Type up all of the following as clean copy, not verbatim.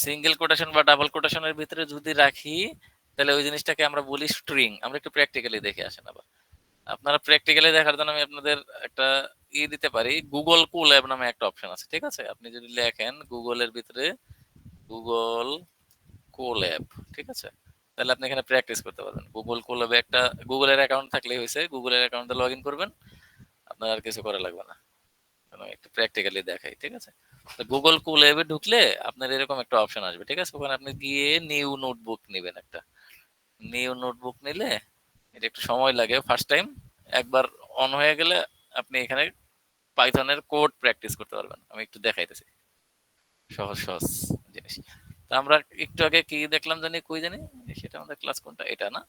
Single quotation বা double কোটেশনের ভিতরে যদি রাখি তাহলে ওই জিনিসটাকে আমরা বলি স্ট্রিং। আমরা একটু প্র্যাকটিক্যালি দেখে আসেন আবার। আপনারা প্র্যাকটিক্যালি দেখার জন্য আমি আপনাদের একটা দিতে পারি। গুগল কোল্যাব নামে একটা অপশন আছে, ঠিক আছে? আপনি যদি লেখেন গুগলের ভিতরে গুগল কোল্যাব, ঠিক আছে? তাহলে আপনি এখানে প্র্যাকটিস করতে পারবেন। গুগল কোল্যাবে একটা গুগলের অ্যাকাউন্ট থাকলেই হয়েছে। গুগলের অ্যাকাউন্টে লগ ইন করবেন, আপনার আর কিছু করা লাগবে না। একটু প্র্যাকটিক্যালি দেখাই, ঠিক আছে? গুগল কোল্যাবে ঢুকলে আপনার এরকম একটা অপশন আসবে, ঠিক আছে? ওখানে আপনি গিয়ে নিউ নোটবুক নেবেন একটা। নিউ নোটবুক নিলে এটা একটু সময় লাগে ফার্স্ট টাইম। একবার অন হয়ে গেলে আপনি এখানে পাইথনের কোড প্র্যাকটিস করতে পারবেন। আমি একটু দেখাইতেছি সহজ সহজ জিনিস। তো আমরা একটু আগে কি দেখলাম জানি, কই জানি সেটা আমাদের ক্লাস কোনটা, এটা না?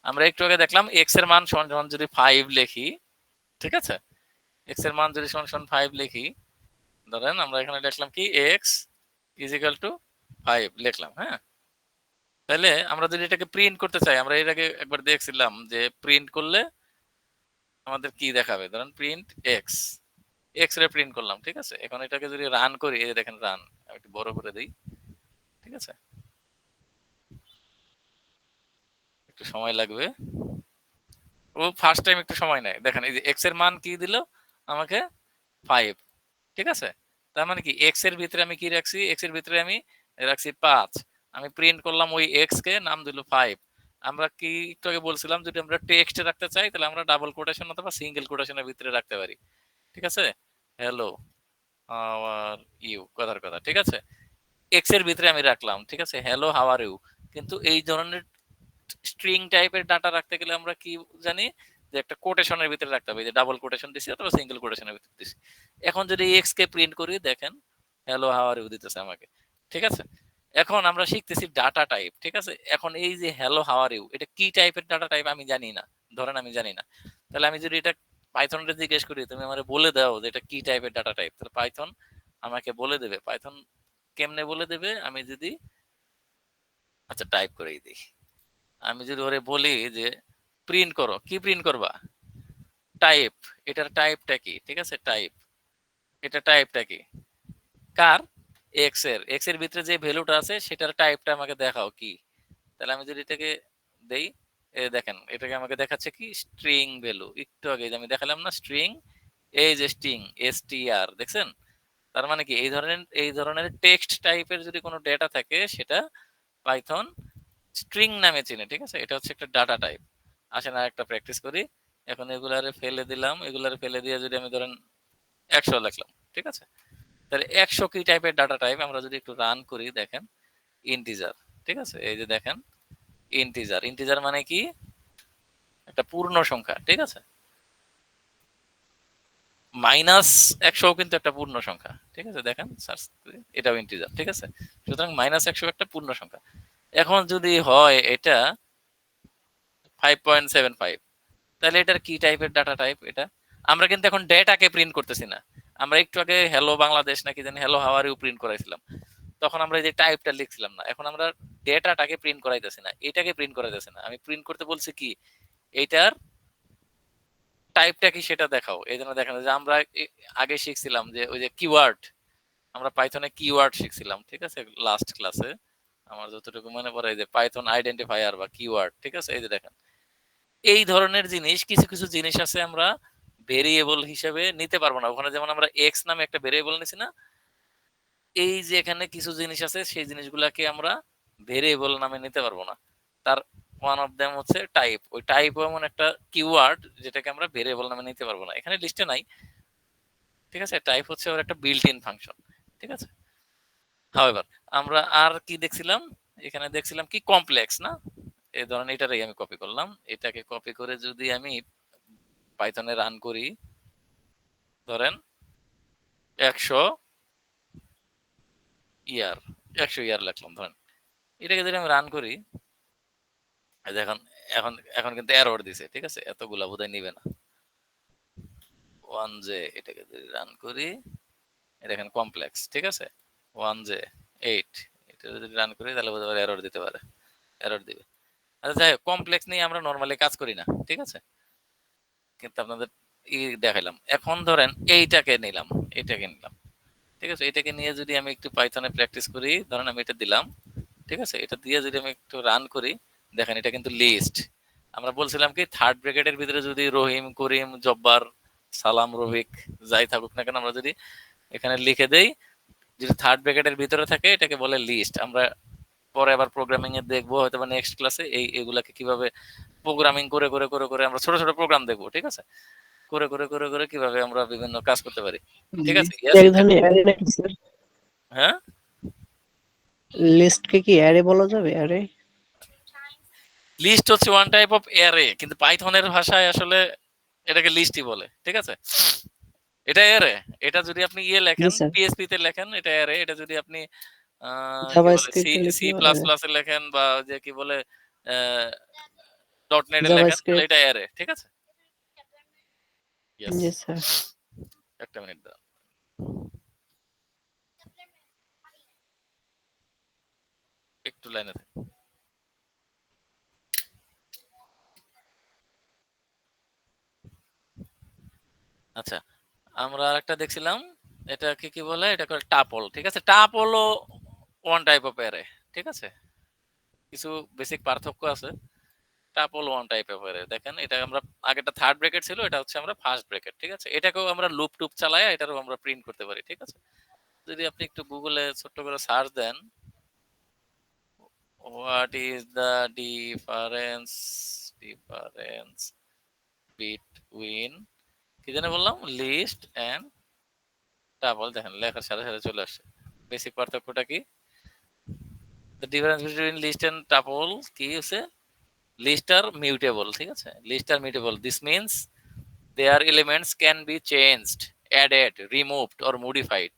আমরা একটু আগে দেখলাম এক্স এর মান সমান সমান যদি 5 লিখি, ঠিক আছে? এক্স এর মান যদি সমান সমান 5 লিখি, ধরেন আমরা এখানে লিখলাম কি এক্স ইজ ইকুয়াল টু 5 লিখলাম, হ্যাঁ? তাহলে আমরা যদি এটাকে প্রিন্ট করতে চাই, আমরা এর আগে একবার দেখছিলাম যে প্রিন্ট করলে আমাদের কি দেখাবে। ধরেন print x, X ray print করলাম, ঠিক আছে? এখন এটাকে যদি রান করি, এই দেখেন রান, আমি একটু বড় করে দিই, ঠিক আছে? একটু সময় লাগবে, ও ফার্স্ট টাইম একটু সময় নেয়। দেখেন এই যে এক্স এর মান কি দিল আমাকে 5, ঠিক আছে? তার মানে কি এক্স এর ভিতরে আমি কি রাখছি, এক্স এর ভিতরে আমি রাখছি 5। আমি প্রিন্ট করলাম ওই এক্স কে, নাম দিল 5। আমরা কি একটু আগে বলছিলাম যদি আমরা টেক্সট রাখতে চাই তাহলে আমরা ডাবল কোটেশন অথবা সিঙ্গেল কোটেশনের ভিতরে রাখতে পারি, ঠিক আছে? হ্যালো হাউ আর ইউ, কথার কথা, ঠিক আছে? এক্স এর ভিতরে আমি রাখলাম, ঠিক আছে, হ্যালো হাউ আর ইউ। কিন্তু এই ধরনের স্ট্রিং টাইপের ডাটা রাখতে গেলে আমরা কি জানি যে একটা কোটেশনের ভিতরে রাখতে হবে, যে ডাবল কোটেশন দিছি অথবা সিঙ্গেল কোটেশনের ভিতরে দিছি। এখন যদি এক্স কে প্রিন্ট করি, দেখেন হ্যালো হাউ আর ইউ দিতেছে আমাকে, ঠিক আছে? এখন আমরা শিখতেছি ডাটা টাইপ, ঠিক আছে? এখন এই যে হ্যালো হাউ আর ইউ, এটা কি টাইপের ডাটা টাইপ আমি জানি না। ধরেন আমি জানি না, তাহলে আমি যদি এটা পাইথনকে জিজ্ঞেস করি তুমি আমারে বলে দাও যে এটা কি টাইপের ডাটা টাইপ, তাহলে পাইথন আমাকে বলে দেবে। পাইথন কেমনে বলে দেবে, আমি যদি আচ্ছা টাইপ করেই দিই, আমি যদি ওরে বলি যে প্রিন্ট করো, কি প্রিন্ট করবা? টাইপ। এটার টাইপটা কি, ঠিক আছে? টাইপ, এটা টাইপটা কি কার? এক্স এর। এক্স এর ভিতরে যে ভ্যালুটা আছে সেটার টাইপটা আমাকে দেখাও কি। তাহলে আমি যদি এটাকে দেই, দেখেন এটাকে আমাকে দেখাচ্ছে কি স্ট্রিং ভ্যালু। একটু আগে যে আমি দেখালাম না স্ট্রিং, এই যে স্ট্রিং এসটিআর, দেখছেন? তার মানে কি এই ধরনের টেক্সট টাইপের যদি কোনো ডেটা থাকে সেটা পাইথন স্ট্রিং নামে চিনে, ঠিক আছে? এটা হচ্ছে একটা ডাটা টাইপ। আসেন আর একটা প্র্যাকটিস করি। এখন এগুলারে ফেলে দিলাম, এগুলারে ফেলে দিয়ে যদি আমি ধরেন 100 লিখলাম, ঠিক আছে? তাহলে 100 কি টাইপের ডাটা টাইপ, আমরা যদি একটু রান করি, দেখেন ইন্টিজার, ঠিক আছে? এই যে দেখেন ইন্টিজার, ইন্টিজার মানে কি একটা পূর্ণ সংখ্যা, ঠিক আছে? -100 কিন্তু একটা পূর্ণ সংখ্যা, ঠিক আছে? দেখেন সার্চ করে, এটাও ইন্টিজার, ঠিক আছে? সুতরাং -100 একটা পূর্ণ সংখ্যা। এখন যদি হয় এটা 5.75, তাহলে এটার কি টাইপের ডাটা টাইপ এটা? আমরা কিন্তু এখন ডেটাকে প্রিন্ট করতেছি না। আমরা একটু আগে হ্যালো বাংলাদেশ নাকি জানি hello how are you print করাইছিলাম, তখন আমরা এই যে টাইপটা লিখছিলাম না। এখন আমরা ডেটাটাকে প্রিন্ট করাইতেছি না, এটাকে প্রিন্ট করাইতেছি না, আমি প্রিন্ট করতে বলছি কি এইটার টাইপটা কি সেটা দেখাও। এই জন্য দেখেন যে আমরা আগে শিখছিলাম যে ওই যে কিওয়ার্ড, আমরা পাইথনে কিওয়ার্ড শিখছিলাম, ঠিক আছে? লাস্ট ক্লাসে আমার যতটুকু মনে পড়ে যে পাইথন আইডেন্টিফায়ার বা কিওয়ার্ড, ঠিক আছে? এই যে দেখেন এই ধরনের জিনিস, কিছু কিছু জিনিস আছে আমরা ভেরিয়েবল হিসেবে নিতে পারবো না। ওখানে যেমন আমরা এক্স নামে একটা ভেরিয়েবল নিছি না, এই যে এখানে কিছু জিনিস আছে সেই জিনিসগুলাকে আমরা ভেরিয়েবল নামে নিতে পারবো না। তার ওয়ান অফ দেম হচ্ছে টাইপ। ওই টাইপ এমন একটা কিওয়ার্ড যেটাকে আমরা ভেরিয়েবল নামে নিতে পারবো না, এখানে লিস্টে নাই, ঠিক আছে? টাইপ হচ্ছে ওর একটা বিল্ট ইন ফাংশন, ঠিক আছে? হাউএভার আমরা আর কি দেখছিলাম, এখানে দেখছিলাম কি কমপ্লেক্স না? এই ধরেন এটারই আমি কপি করলাম, এটাকে কপি করে যদি আমি পাইথনে রান করি, ধরেন 100 ইয়ার, 100 ইয়ার লিখলাম ধরেন, এটাকে যদি আমি রান করি, দেখুন এখন এখন কিন্তু এরর দিছে, ঠিক আছে? এতগুলা বোধহয় নিবে না। 1J, এটাকে যদি রান করি, দেখেন কমপ্লেক্স, ঠিক আছে? 1J 8, এটা যদি রান করি তাহলে বোধহয় এরর দিতে পারে, এরর দিবে। আচ্ছা যাই হোক, কমপ্লেক্স নিয়ে আমরা নর্মালি কাজ করি না, ঠিক আছে? কিন্তু আপনাদের দেখাইলাম। এখন ধরেন এইটাকে নিলাম, এইটাকে নিলাম, ঠিক আছে? এটাকে নিয়ে যদি আমি একটু পাইথনে প্র্যাকটিস করি, ধরেন আমি এটা দিলাম, ঠিক আছে? এটা দিয়ে যদি আমি একটু রান করি, দেখেন এটা কিন্তু লিস্ট। আমরা বলছিলাম কি থার্ড ব্র্যাকেটের ভিতরে যদি রহিম, করিম, জব্বার, সালাম, রফিক যাই থাকুক না কেন আমরা যদি এখানে লিখে দেই, যদি থার্ড ব্র্যাকেটের ভিতরে থাকে এটাকে বলে লিস্ট। আমরা পরে আবার প্রোগ্রামিং এ দেখবো হয়তো বা নেক্সট ক্লাসে এগুলাকে কিভাবে প্রোগ্রামিং করে করে করে করে আমরা ছোট ছোট প্রোগ্রাম দেখবো, ঠিক আছে? করে করে করে করে কিভাবে আমরা বিভিন্ন কাজ করতে পারি, ঠিক আছে? লিস্ট এক ধরনের অ্যারে নাকি স্যার? হ্যাঁ, লিস্টকে কি অ্যারে বলা যাবে? অ্যারে লিস্ট হচ্ছে ওয়ান টাইপ অফ অ্যারে, কিন্তু পাইথনের ভাষায় আসলে এটাকে লিস্টই বলে, ঠিক আছে? এটা অ্যারে। এটা যদি আপনি ইয়ে জি লেখেন, স্যার। পিএইচপি তে লেখেন এটা অ্যারে। এটা যদি আপনি কি বলে সি জাভাস্ক্রিপ্টে সি লিখলেও প্লাস অ্যারে। প্লাস এ লেখেন বা যে কি বলে ডট নেট এ লেখেন, তাহলে জাভাস্ক্রিপ্ট। এটা অ্যারে, ঠিক আছে? ইয়েস। জি স্যার। একটা মিনিট দাও, একটু লাইনে থাক। আচ্ছা, আমরা আরেকটা দেখছিলাম, এটা কি বলে, এটা করে টাপল, ঠিক আছে? টাপলও ওয়ান টাইপ অফ অ্যারে, ঠিক আছে? কিছু বেসিক পার্থক্য আছে। Tuple one type of array. দেখেন এটা আমরা আগেরটা থার্ড ব্র্যাকেট ছিল, এটা হচ্ছে আমরা ফার্স্ট ব্র্যাকেট, ঠিক আছে? এটাকেও আমরা লুপ টুপ চালায় এটারও আমরা প্রিন্ট করতে পারি, ঠিক আছে? যদি আপনি একটু গুগলে ছোট্ট করে সার্চ দেন, what is the difference between, কি জানি বললাম, লিস্ট এন্ড টাপল, দেখেন লেখার সাথে সাথে চলে আসছে। বেসিক পার্থক্যটা কি? The difference between list and tuple কি হচ্ছে, লিস্ট আর মিউটেবল, ঠিক আছে? List are mutable, this means their elements can be changed, added, removed or modified.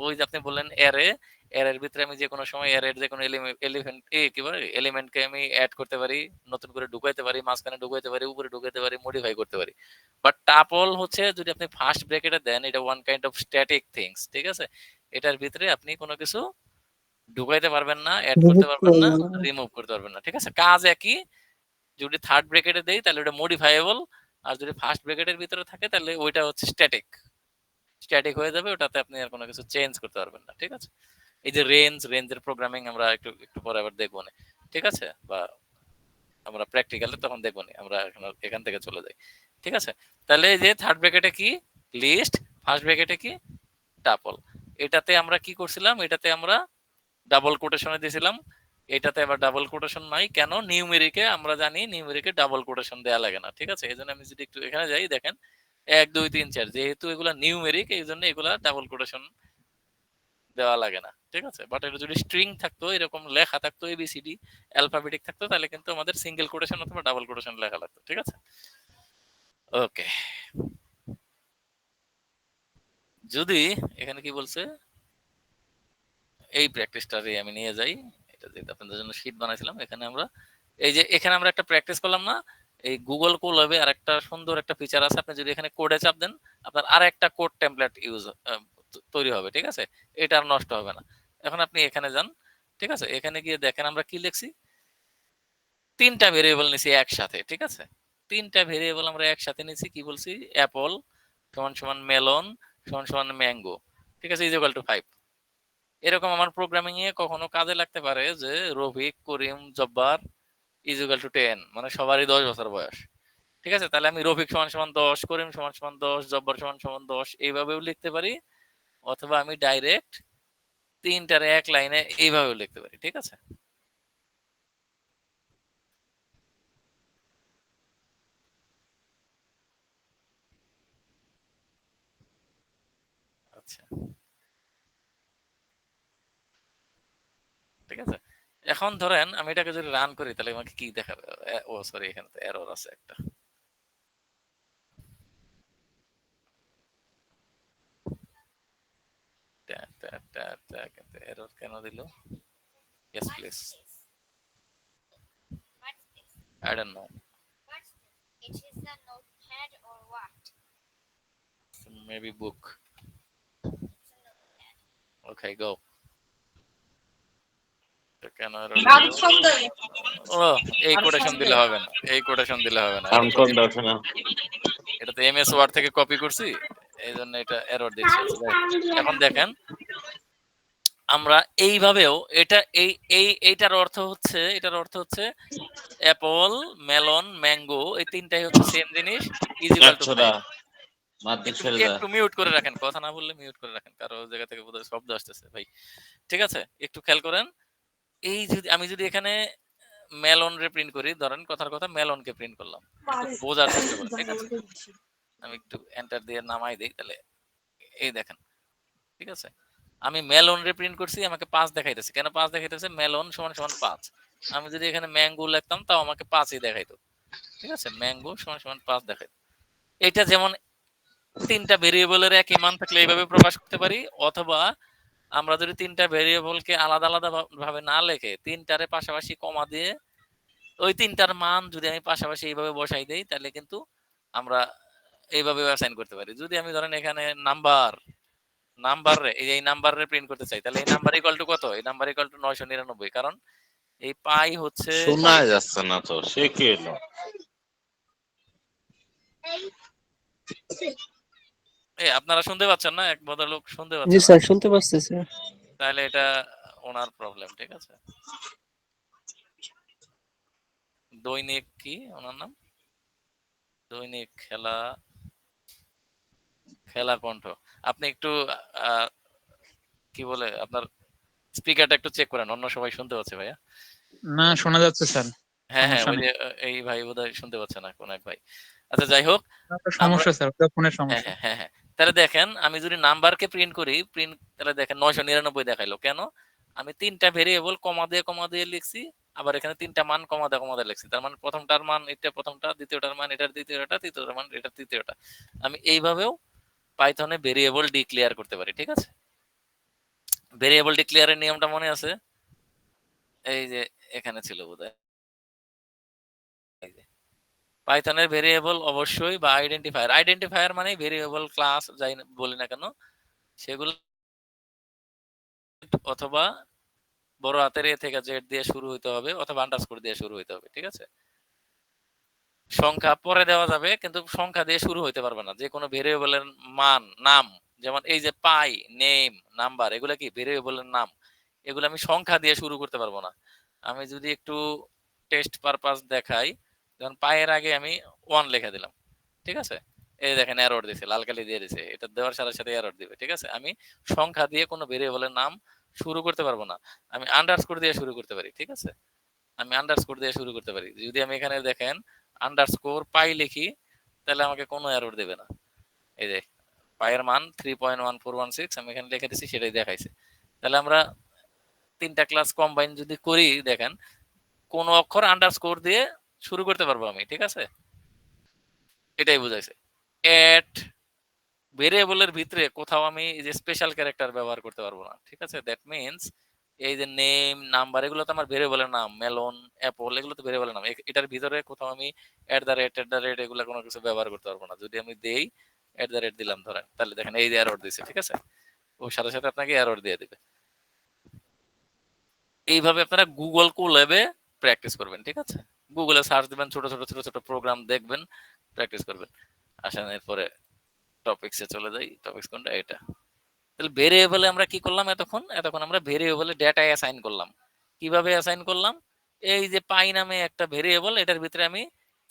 ওই যে আপনি বললেন অ্যারে, অ্যারের ভিতরে আমি যে কোনো সময় অ্যারের যে কোনো এলিমেন্ট কি বলে এলিমেন্টকে আমি অ্যাড করতে পারি, নতুন করে ঢুকাইতে পারি, মাঝখানে ঢুকাইতে পারি, উপরে ঢুকাইতে পারি, মডিফাই করতে পারি। বাট টাপল হচ্ছে যদি আপনি ফার্স্ট ব্র্যাকেটে দেন, এটা one kind of static things, ঠিক আছে? এটার ভিতরে আপনি কোনো কিছু ঢুকাইতে পারবেন না, অ্যাড করতে রিমুভ পারবেন না, করবো না। রিমুভ করতে পারবেন না, ঠিক আছে? কাজ একই। যদি থার্ড ব্র্যাকেটে দেই তাহলে ওটা মডিফাইয়েবল, আর যদি ফার্স্ট ব্র্যাকেটের ভিতরে থাকে তাহলে ওইটা হচ্ছে স্ট্যাটিক, স্ট্যাটিক হয়ে যাবে, ওটাতে আপনি আর কোনো কিছু চেঞ্জ করতে পারবেন না, ঠিক আছে? এই যে রেঞ্জের প্রোগ্রামিং আমরা একটু একটু পরে আবার দেখবো না, ঠিক আছে? বা আমরা প্র্যাকটিক্যালে তখন দেখবো না, আমরা এখান থেকে চলে যাই, ঠিক আছে? তাহলে এই যে থার্ড ব্র্যাকেটে কি লিস্ট, ফার্স্ট ব্র্যাকেটে কি টাপল। এটাতে আমরা কি করছিলাম, এটাতে আমরা ডাবল কোটেশনে দিয়েছিলাম, এটাতে আবার ডাবল কোটেশন নাই কেন? নিউমেরিকে আমরা জানি নিউমেরিকে ডাবল কোটেশন দেওয়া লাগে না, ঠিক আছে? এই জন্য আমি যদি একটু এখানে যাই, দেখেন 1 2 3 4, যেহেতু এগুলা নিউমেরিক এই জন্য এগুলা ডাবল কোটেশন দেওয়া লাগে না, ঠিক আছে? বাট এটা যদি স্ট্রিং থাকতো, এরকম লেখা থাকতো এবিসিডি অ্যালফাবেটিক থাকতো, তাহলে কিন্তু আমাদের সিঙ্গেল কোটেশন অথবা ডাবল কোটেশন লেখা লাগতো, ঠিক আছে? ওকে, যদি এখানে কি বলছে, এই প্র্যাকটিসটারই আমি নিয়ে যাই, এটা যেটা আপনাদের জন্য শীট বানাইছিলাম, এখানে আমরা এই যে এখানে আমরা একটা প্র্যাকটিস করলাম না, এই গুগল কোল্যাবে আর একটা সুন্দর একটা ফিচার আছে, আপনি যদি এখানে কোডে চাপ দেন আপনার আর একটা কোড টেমপ্লেট তৈরি হবে, ঠিক আছে? এটা আর নষ্ট হবে না। এখন আপনি এখানে যান, ঠিক আছে? এখানে গিয়ে দেখেন আমরা কি লিখছি, তিনটা ভেরিয়েবল নিছি একসাথে, ঠিক আছে? তিনটা ভেরিয়েবল আমরা একসাথে নিছি, কি বলছি, অ্যাপল সমান সমান মেলন সমান সমান ম্যাঙ্গো, ঠিক আছে, ইজ ইকুয়াল টু 5। এরকম আমার প্রোগ্রামিং এ কখনো কাজে লাগতে পারে যে রফিক, করিম, জব্বার ইজ ইকুয়াল টু 10, মানে সবারই 10 বছর বয়স, ঠিক আছে? তাহলে আমি রফিক সমান সমান 10, করিম সমান সমান 10, জব্বার সমান সমান 10 এইভাবেও লিখতে পারি, অথবা আমি ডাইরেক্ট তিনটার এক লাইনে এইভাবেও লিখতে পারি, ঠিক আছে? আচ্ছা, ঠিক আছে। এখন ধরেন আমি এটাকে যদি রান করি তাহলে আমাকে কি দেখাবে? ও সরি, এখানে তো এরর আছে একটা। কিন্তু এরর কেন দিল? Yes please, I don't know, maybe book. Okay go, কেন এরর দিল? ও, এই কোটেশন দিলে হবে না, এই কোটেশন দিলে হবে না, এটা তো এমএস ওয়ার্ড থেকে কপি করছি, এই জন্য এটা এরর দিচ্ছে। আচ্ছা, এখন দেখেন আমরা এইভাবেও এইটার অর্থ হচ্ছে অ্যাপল, মেলন, ম্যাঙ্গো এই তিনটাই হচ্ছে সেম জিনিস, ইজ ইকুয়াল টু 5। একটু একটু মিউট করে রাখেন, কথা না বললে মিউট করে রাখেন, কারো জায়গা থেকে বোধহয় শব্দ আসতেছে ভাই। ঠিক আছে, একটু খেয়াল করেন। আমি যদি এখানে মেলন রে প্রিন্ট করি, ধরেন কথার কথা মেলনকে প্রিন্ট করলাম, একটু বোঝার চেষ্টা করেন। ঠিক আছে, আমি একটু এন্টার দিয়ে নামাই দিই, তাহলে এই দেখেন। ঠিক আছে, আমি মেলন রে প্রিন্ট করছি, আমাকে 5 দেখাইতেছে। কেন 5 দেখাইতেছে? মেলন সমান সমান 5। আমি যদি এখানে ম্যাঙ্গো লিখতাম তাও আমাকে 5ই দেখাইতো। ঠিক আছে, ম্যাঙ্গো সমান সমান 5 দেখাইতো। এটা যেমন তিনটা ভেরিয়েবলের একই মান থাকলে এইভাবে প্রকাশ করতে পারি, অথবা আমরা যদি তিনটা ভেরিয়েবলকে আলাদা আলাদা ভাবে না লিখে তিনটারে পাশাপাশি কমা দিয়ে ওই তিনটার মান যদি আমি পাশাপাশি এইভাবে বসাই দেই, তাহলে কিন্তু আমরা এইভাবে অ্যাসাইন করতে পারি। যদি আমি ধরেন এখানে এই নাম্বার রে প্রিন্ট করতে চাই, তাহলে এই নাম্বার ইকুয়াল টু কত? এই নাম্বার ইকুয়াল টু 999, কারণ এই পাই হচ্ছে শোনা যাচ্ছে না তো, সে কি এলো? আপনারা শুনতে পাচ্ছেন না? এক ভদ্রলোক শুনতে জি পাচ্ছে না, স্যার, শুনতে পাচ্ছি। তাহলে এটা ওনার প্রবলেম। ঠিক আছে, দৈনিক কি ওনার নাম? দৈনিক খেলা কণ্ঠ। আপনি একটু আহ, কি বলে আপনার স্পিকারটা একটু চেক করেন, অন্য সবাই শুনতে পাচ্ছে ভাইয়া। না, শোনা যাচ্ছে স্যার। হ্যাঁ হ্যাঁ, সমস্যা ওই নেই। যে এই ভাই বোধহয় শুনতে পাচ্ছে না, কোন এক ভাই। আচ্ছা, যাই হোক, একটা আমরা সমস্যা স্যার, ওটা ফোনের হ্যাঁ সমস্যা। হ্যাঁ হ্যাঁ হ্যাঁ, তাহলে দেখেন আমি যদি নাম্বারকে প্রিন্ট করি, তাহলে দেখেন 999 দেখাইলো। কেন? আমি তিনটা ভেরিয়েবল কমা দিয়ে লিখছি, আবার এখানে তিনটা মান কমা দিয়ে লিখছি। তার মানে প্রথমটার মান এটা প্রথমটা, দ্বিতীয়টার মান এটার দ্বিতীয়টা, তৃতীয়টার মান এটার তৃতীয়টা। আমি এইভাবেও পাইথনে ভেরিয়েবল ডিক্লেয়ার করতে পারি। ঠিক আছে, ভেরিয়েবল ডিক্লেয়ারের নিয়মটা মনে আছে? এই যে এখানে ছিল বোধহয়, এই যে পাইথনের ভেরিয়েবল অবশ্যই বা আইডেন্টিফায়ার মানে ভেরিয়েবল, ক্লাস যাই বলি না কেন, সেগুলো অথবা বড় হাতের এ থেকে জেড দিয়ে শুরু হইতে হবে, অথবা আন্ডারস্কোর দিয়ে শুরু হইতে হবে। ঠিক আছে, সংখ্যা পরে দেওয়া যাবে, কিন্তু সংখ্যা দিয়ে শুরু হইতে পারবে না। যে কোনো ভেরিয়েবলের নাম, যেমন এই যে পাই, নেম, নাম্বার, এগুলা কি ভেরিয়েবলের নাম, এগুলো আমি সংখ্যা দিয়ে শুরু করতে পারবো না। আমি যদি একটু টেস্ট পারপাস দেখাই, যেমন পায়ের আগে আমি 1 লিখে দিলাম। ঠিক আছে, এই দেখেন এরর দিছে, লাল কালি দিয়ে দিছে, এটা দেওয়ার সাথে সাথে এরর দিবে। ঠিক আছে, আমি সংখ্যা দিয়ে কোনো ভেরিয়েবলের নাম শুরু করতে পারবো না। আমি আন্ডারস্কোর দিয়ে শুরু করতে পারি। ঠিক আছে, আমি আন্ডারস্কোর দিয়ে শুরু করতে পারি। যদি আমি এখানে দেখেন আন্ডারস্কোর পাই লিখি, তাহলে আমাকে কোনো এরর দেবে না। এই যে পায়ের মান 3.1416 আমি এখানে লিখে দিছি, সেটাই দেখাইছে। তাহলে আমরা তিনটা ক্লাস কম্বাইন যদি করি, দেখেন কোন অক্ষর আন্ডারস্কোর দিয়ে শুরু করতে পারবো আমি। ঠিক আছে, এটাই বুঝাইছে। এট ভেরিয়েবলের ভিতরে কোথাও আমি এই যে স্পেশাল ক্যারেক্টার ব্যবহার করতে পারবো না। ঠিক আছে, দ্যাট মিন্স এই যে নেম, নাম্বার, এগুলো তো আমার ভেরিয়েবলের নাম, মেলন, অ্যাপল, এগুলো তো ভেরিয়েবলের নাম। এটার ভিতরে কোথাও আমি @@ এগুলো কোনো কিছু ব্যবহার করতে পারবো না। যদি আমি দেই দিলাম ধরেন, তাহলে দেখেন এই যে এরর দিছে। ঠিক আছে, ওর সাথে সাথে আপনাকে এরর দিয়ে দিবে। এইভাবে আপনারা গুগল কোল্যাবে প্র্যাকটিস করবেন। ঠিক আছে, গুগলে সার্চ দিবেন, ছোট ছোট ছোট ছোট প্রোগ্রাম দেখবেন, প্র্যাকটিস করবেন। আসেন এরপরে টপিক্সে চলে যাই। টপিক্স কোনটা? এটা। তাহলে ভেরিয়েবলে আমরা কি করলাম? এতক্ষণ আমরা ভেরিয়েবলে ডেটা অ্যাসাইন করলাম। কিভাবে অ্যাসাইন করলাম? এই যে পাই নামে একটা ভেরিয়েবল, এটার ভিতরে আমি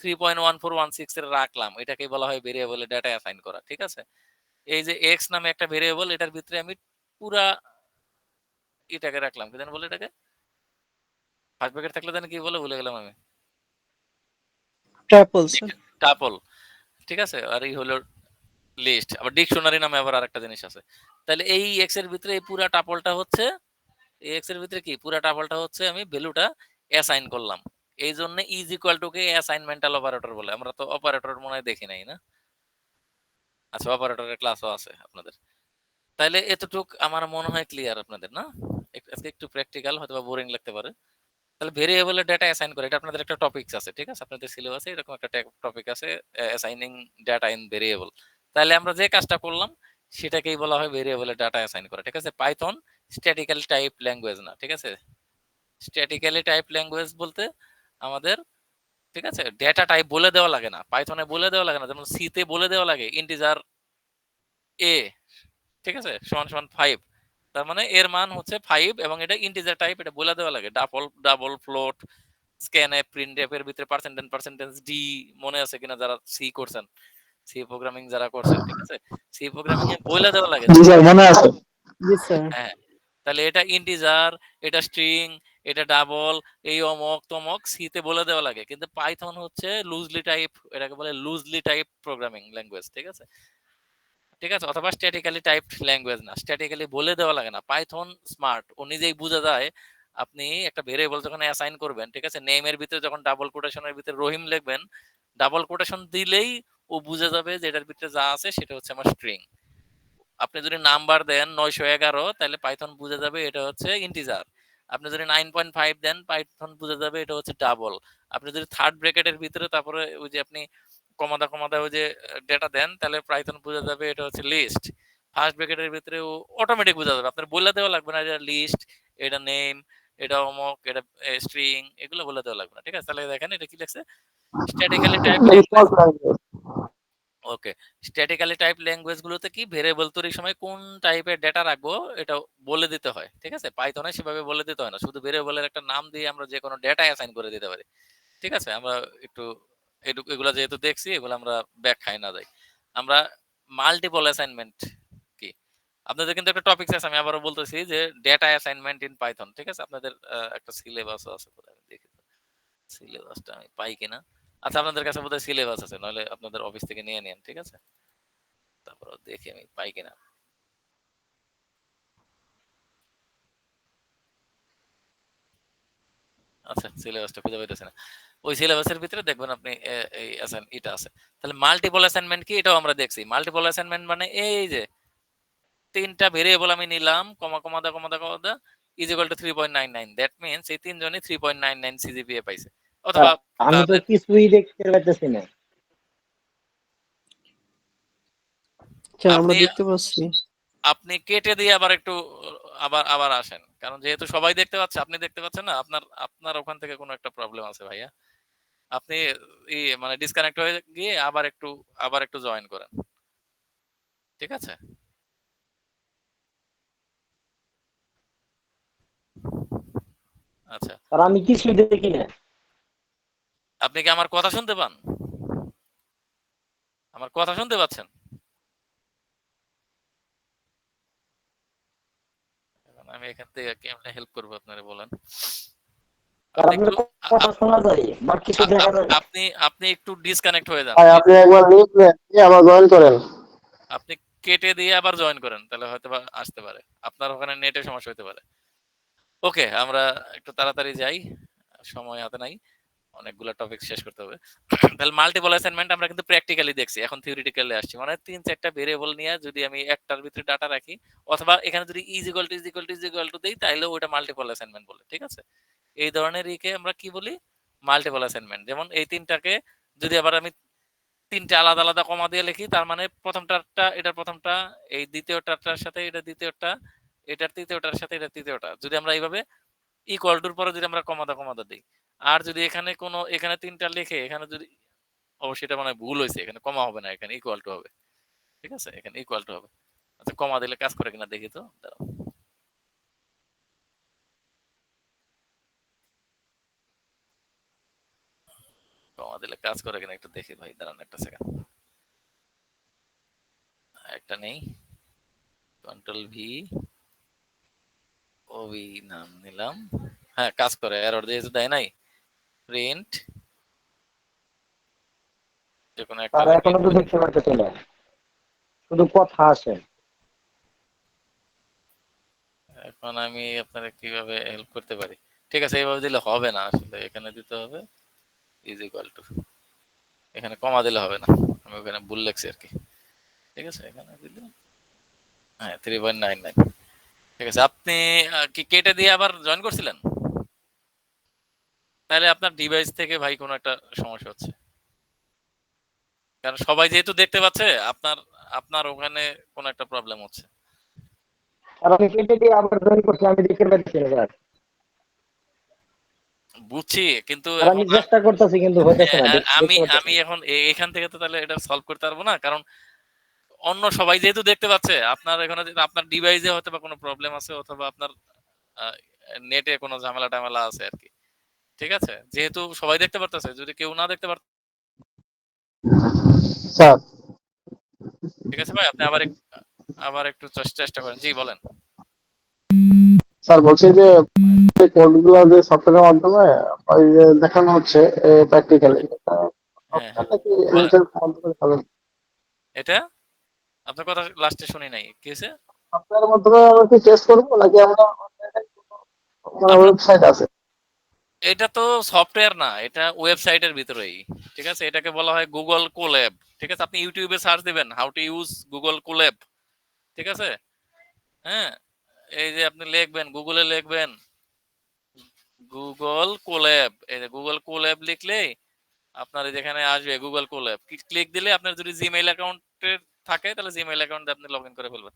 3.1416 এর রাখলাম, এটাকে বলা হয় ভেরিয়েবলে ডেটা অ্যাসাইন করা। ঠিক আছে, এই যে এক্স নামে একটা ভেরিয়েবল, এটার ভিতরে আমি পুরা এটাকে রাখলাম, কি জানি বলে এটাকে, ফার্স্ট ব্র্যাকেট থাকলে জানি কি বলে, ভুলে গেলাম আমি। ট্রাপল স্যার। টাপল। ঠিক আছে, আর এই হলো লিস্ট। আবার ডিকশনারি নামে আবার আরেকটা জিনিস আছে। তাহলে এই এক্স এর ভিতরে এই পুরা টাপলটা হচ্ছে, এই এক্স এর ভিতরে কি পুরা টাপলটা হচ্ছে আমি ভ্যালুটা অ্যাসাইন করলাম। এই জন্য ইজ ইকুয়াল টু কে অ্যাসাইনমেন্টাল অপারেটর বলে। আমরা তো অপারেটর মনে হয় দেখি নাই না? আচ্ছা, অপারেটরের ক্লাসও আছে আপনাদের। তাইলে এতটুক আমার মনে হয় ক্লিয়ার আপনাদের, না? আজকে একটু প্র্যাকটিক্যাল, হয়তো বোরিং লাগতে পারে। তাহলে ভেরিয়েবলের ডেটা অ্যাসাইন করে, এটা আপনাদের একটা টপিকস আছে। ঠিক আছে, আপনাদের সিলেবাসে এরকম একটা টপিক আছে, অ্যাসাইনিং ডেটা ইন ভেরিয়েবল। তাহলে আমরা যে কাজটা করলাম সেটাকেই বলা হয় ভেরিয়েবলের ডেটা অ্যাসাইন করা। ঠিক আছে, পাইথন স্ট্যাটিক্যালি টাইপ ল্যাঙ্গুয়েজ না। ঠিক আছে, স্ট্যাটিক্যালি টাইপ ল্যাঙ্গুয়েজ বলতে আমাদের, ঠিক আছে, ডেটা টাইপ বলে দেওয়া লাগে না, পাইথনে বলে দেওয়া লাগে না। যেমন সি তে বলে দেওয়া লাগে ইন্টিজার এ, ঠিক আছে, সমান সমান 5। তার মানে এর মান হচ্ছে 5 এবং এটা ইন্টিজার টাইপ, এটা বলে দেওয়া লাগে। ডাবল ফ্লোট, স্ক্যানএফ, প্রিন্টএফ এর ভিতরে পার্সেন্টেজ ডি মনে আছে কিনা যারা সি করছেন, সি প্রোগ্রামিং যারা করছেন, ঠিক আছে? সি প্রোগ্রামিং এ বলে দেওয়া লাগে জি যে স্যার মনে আছে। জি স্যার। হ্যাঁ, তাহলে এটা ইন্টিজার, এটা স্ট্রিং, এটা ডাবল, এই অমক তমক সি তে বলে দেওয়া লাগে। কিন্তু পাইথন হচ্ছে লুজলি টাইপ, এটাকে বলে লুজলি টাইপ প্রোগ্রামিং ল্যাঙ্গুয়েজ, ঠিক আছে? ঠিক আছে, অথবা স্ট্যাটিক্যালি টাইপড ল্যাঙ্গুয়েজ না, স্ট্যাটিক্যালি বলে দেওয়া লাগে না। পাইথন স্মার্ট, ও নিজেই বুঝে যায়। আপনি একটা ভেরিয়েবল যখন অ্যাসাইন করবেন, ঠিক আছে, নেমের ভিতরে যখন ডাবল কোটেশনের ভিতরে রহিম লিখবেন, ডাবল কোটেশন দিলেই ও বুঝে যাবে যে এটার ভিতরে যা আছে সেটা হচ্ছে আমার স্ট্রিং। আপনি যদি নাম্বার দেন 911, তাহলে পাইথন বুঝে যাবে এটা হচ্ছে ইন্টিজার। আপনি যদি 9.5 দেন, পাইথন বুঝে যাবে এটা হচ্ছে ডাবল। আপনি যদি থার্ড ব্র্যাকেটের ভিতরে তারপরে ওই যে আপনি কমাদা ওই যে ডেটা দেন, তাহলে পাইথন বুঝে যাবে এটা হচ্ছে লিস্ট। ফার্স্ট ব্র্যাকেটের ভিতরে ও অটোমেটিক বুঝে যাবে, আপনার বলে দেওয়া লাগবে না, এটা লিস্ট, এটা নেম, এটা অমক, এটা স্ট্রিং, এগুলো বলে দেওয়া লাগবে না, ঠিক আছে? তাহলে দেখেন এটা কি লিখছে, স্ট্যাটিক্যালি টাইপ ল্যাঙ্গুয়েজ। ওকে, স্ট্যাটিক্যালি টাইপ ল্যাঙ্গুয়েজ গুলোতে কি ভেরিয়েবল তৈরির সময় কোন টাইপের ডেটা রাখবো এটা বলে দিতে হয়, ঠিক আছে? পাইথনে সেভাবে বলে দিতে হয় না, শুধু ভেরিয়েবলের একটা নাম দিয়ে আমরা যে কোনো ডেটা অ্যাসাইন করে দিতে পারি, ঠিক আছে? আমরা একটু এগুলা যেহেতু দেখছি, এগুলো আমরা ব্যাখ্যায় না যাই। আমরা মাল্টিপল অ্যাসাইনমেন্ট কি, আপনাদের কিন্তু একটা টপিক আছে, আমি আবারও বলতেছি যে ডেটা অ্যাসাইনমেন্ট ইন পাইথন, ঠিক আছে? আপনাদের একটা সিলেবাস আছে, কোথায় আমি দেখি তো, সিলেবাসটা আমি পাই কিনা। আচ্ছা, আপনাদের কাছে বোধহয় সিলেবাস আছে, নইলে আপনাদের অফিস থেকে নিয়ে নিন, ঠিক আছে? তারপর দেখি আমি পাই কিনা। আচ্ছা, সিলেবাসটা খুঁজে পাইতেছি না। ওই সিলেবাসের ভিতরে দেখবেন আপনি এই এটা আছে। তাহলে মাল্টিপল অ্যাসাইনমেন্ট কি, এটাও আমরা দেখছি। মাল্টিপল অ্যাসাইনমেন্ট মানে এই যে তিনটা ভেরিয়েবল আমি নিলাম, comma the is equal to 3.99, that means এই তিনজনই 3.99 সিজিপিএ পাইছে। অথবা আমি তো কিছুই দেখতে পাচ্ছি না। স্যার আমরা আপনি দেখতে পাচ্ছি। আপনি কেটে দিয়ে আবার একটু আবার আবার আসেন, কারণ যেহেতু সবাই দেখতে পাচ্ছে, আপনি দেখতে পাচ্ছেন না, আপনার আপনার ওখান থেকে কোনো একটা প্রবলেম আছে ভাইয়া। আপনি মানে ডিসকানেক্ট হয়ে গিয়ে আবার একটু জয়েন করেন, ঠিক আছে? আচ্ছা, আর আমি কিছুই দেখি না। আপনি কি আমার কথা শুনতে পান? আমার কথা শুনতে পাচ্ছেন? এখন আমি এখান থেকে কেমনে হেল্প করবো আপনারা বলেন। আর আপনি আপনার একটু কথা শোনা যায়, বাট কিছু দেখা যায় না। আপনি একটু ডিসকানেক্ট হয়ে যান, ভাই প্লিজ। আপনি একবার লিখলেন আবার জয়েন করেন। আপনি কেটে দিয়ে আবার জয়েন করেন, তাহলে হয়তো বা আসতে পারে। আপনার ওখানে নেটের সমস্যা হতে পারে। ওকে, আমরা একটু তাড়াতাড়ি যাই, সময় হাতে নাই, অনেকগুলো টপিক শেষ করতে হবে। তাহলে মাল্টিপল অ্যাসাইনমেন্ট আমরা কিন্তু প্র্যাকটিক্যালি দেখছি, এখন থিওরিটিক্যালি আসছি। মানে 3-4টা ভেরিয়েবল নিয়ে যদি আমি একটার ভিতরে ডাটা রাখি, অথবা এখানে যদি ইজ ইকুয়াল টু দেই, তাহলে ওটা মাল্টিপল অ্যাসাইনমেন্ট বলে, ঠিক আছে? এই ধরনের ইকে আমরা কি বলি, মাল্টিপল অ্যাসাইনমেন্ট। যেমন এই তিনটাকে যদি আবার আমি তিনটে আলাদা আলাদা কমা দিয়ে লিখি, তার মানে প্রথমটারটা এটার প্রথমটা, এই দ্বিতীয়টার সাথে এটা দ্বিতীয়টা, এটার তৃতীয়টার সাথে এটা তৃতীয়টা, যদি আমরা এইভাবে ইকুয়াল টুর পরে যদি আমরা কমাদা দিই, আর যদি এখানে তিনটা লিখে এখানে যদি, অবশ্যই এটা মানে ভুল হয়েছে, এখানে কমা হবে না, এখানে ইকুয়াল টু হবে, ঠিক আছে? এখানে ইকুয়াল টু হবে। আচ্ছা, কমা দিলে কাজ করে কিনা দেখি তো, দাঁড়াও। কমা দিলে কাজ করে কিনা একটু দেখি ভাই, দাঁড়ান একটা সেকেন্ড। একটা নেই, কন্ট্রোল ভি, ওভি নাম নিলাম। হ্যাঁ, কাজ করে, এরর যেহেতু দেয় নাই, প্রিন্ট যে কোনো একটা আর আমি এখনো প্রিন্ট তো করি। দেখতে পাচ্ছি না, শুধু কথা আসে। এখন আমি আপনারা কিভাবে হেল্প করতে পারি? ঠিক আছে, এইভাবে দিলে হবে না, আসলে এখানে দিতে হবে ইজ ইকুয়াল টু, এখানে কমা দিলে হবে না, আমি ওখানে ভুল লিখছি আর কি, ঠিক আছে? এখানে দিলে হ্যাঁ 3.99, ঠিক আছে। আপনি কি কেটে দিয়ে আবার জয়েন করছিলেন? তাহলে আপনার ডিভাইস থেকে ভাই কোনো একটা সমস্যা হচ্ছে, কারণ সবাই যেহেতু দেখতে পাচ্ছে, আপনার আপনার ওখানে কোনো একটা প্রবলেম হচ্ছে। আর আমি কেটে দিয়ে আবার জয়েন করছি, আমি দেখতে পাচ্ছি না স্যার। বুঝছি, কিন্তু আর আমি এখন চেষ্টা করতেছি কিন্তু হইতেছে হ্যাঁ, না, আর আমি দেখতে পাচ্ছি আমি না। এখন এখান থেকে তো তাহলে এটা সলভ করতে পারবো না, কারণ অন্য সবাই যেহেতু দেখতে পাচ্ছে, আপনার এখানে আপনার ডিভাইসে হয়তো বা কোনো প্রবলেম আছে, অথবা আপনার নেটে কোনো ঝামেলা টামেলা আছে আর কি। ঠিক আছে, যেহেতু সবাই দেখতে পারতেছে, যদি কেউ না দেখতে পারত, স্যার ঠিক আছে ভাই, আপনি আবার একটু চেষ্টা করেন। জি বলেন। স্যার বলছি যে কোডগুলো যে সফটওয়্যারের মাধ্যমে ওই যে দেখানো হচ্ছে প্র্যাকটিক্যালি হ্যাঁ হ্যাঁ, নাকি বলেন। নিজের মাধ্যমে হবে? এটা আপনার কথা লাস্টে শুনি নাই, কি হয়েছে? সফটওয়্যারের মাধ্যমে আমরা কি টেস্ট করবো নাকি আমরা online মানে আপনার ওয়েবসাইট আছে? এটা তো সফটওয়্যার না, এটা ওয়েবসাইটের ভিতরেই। ঠিক আছে, এটাকে বলা হয় গুগল কোল্যাব। ঠিক আছে, আপনি ইউটিউবে সার্চ দিবেন how to use Google collab. ঠিক আছে, হ্যাঁ, এই যে আপনি লিখবেন, গুগলে লিখবেন গুগল কোল্যাব, এই যে গুগল কোল্যাব লিখলেই আপনার যেখানে আসবে গুগল কোল্যাব, ক্লিক দিলে আপনার যদি জিমেইল অ্যাকাউন্টের থাকে তাহলে জিমেইল অ্যাকাউন্টে আপনি লগ ইন করে ফেলবেন।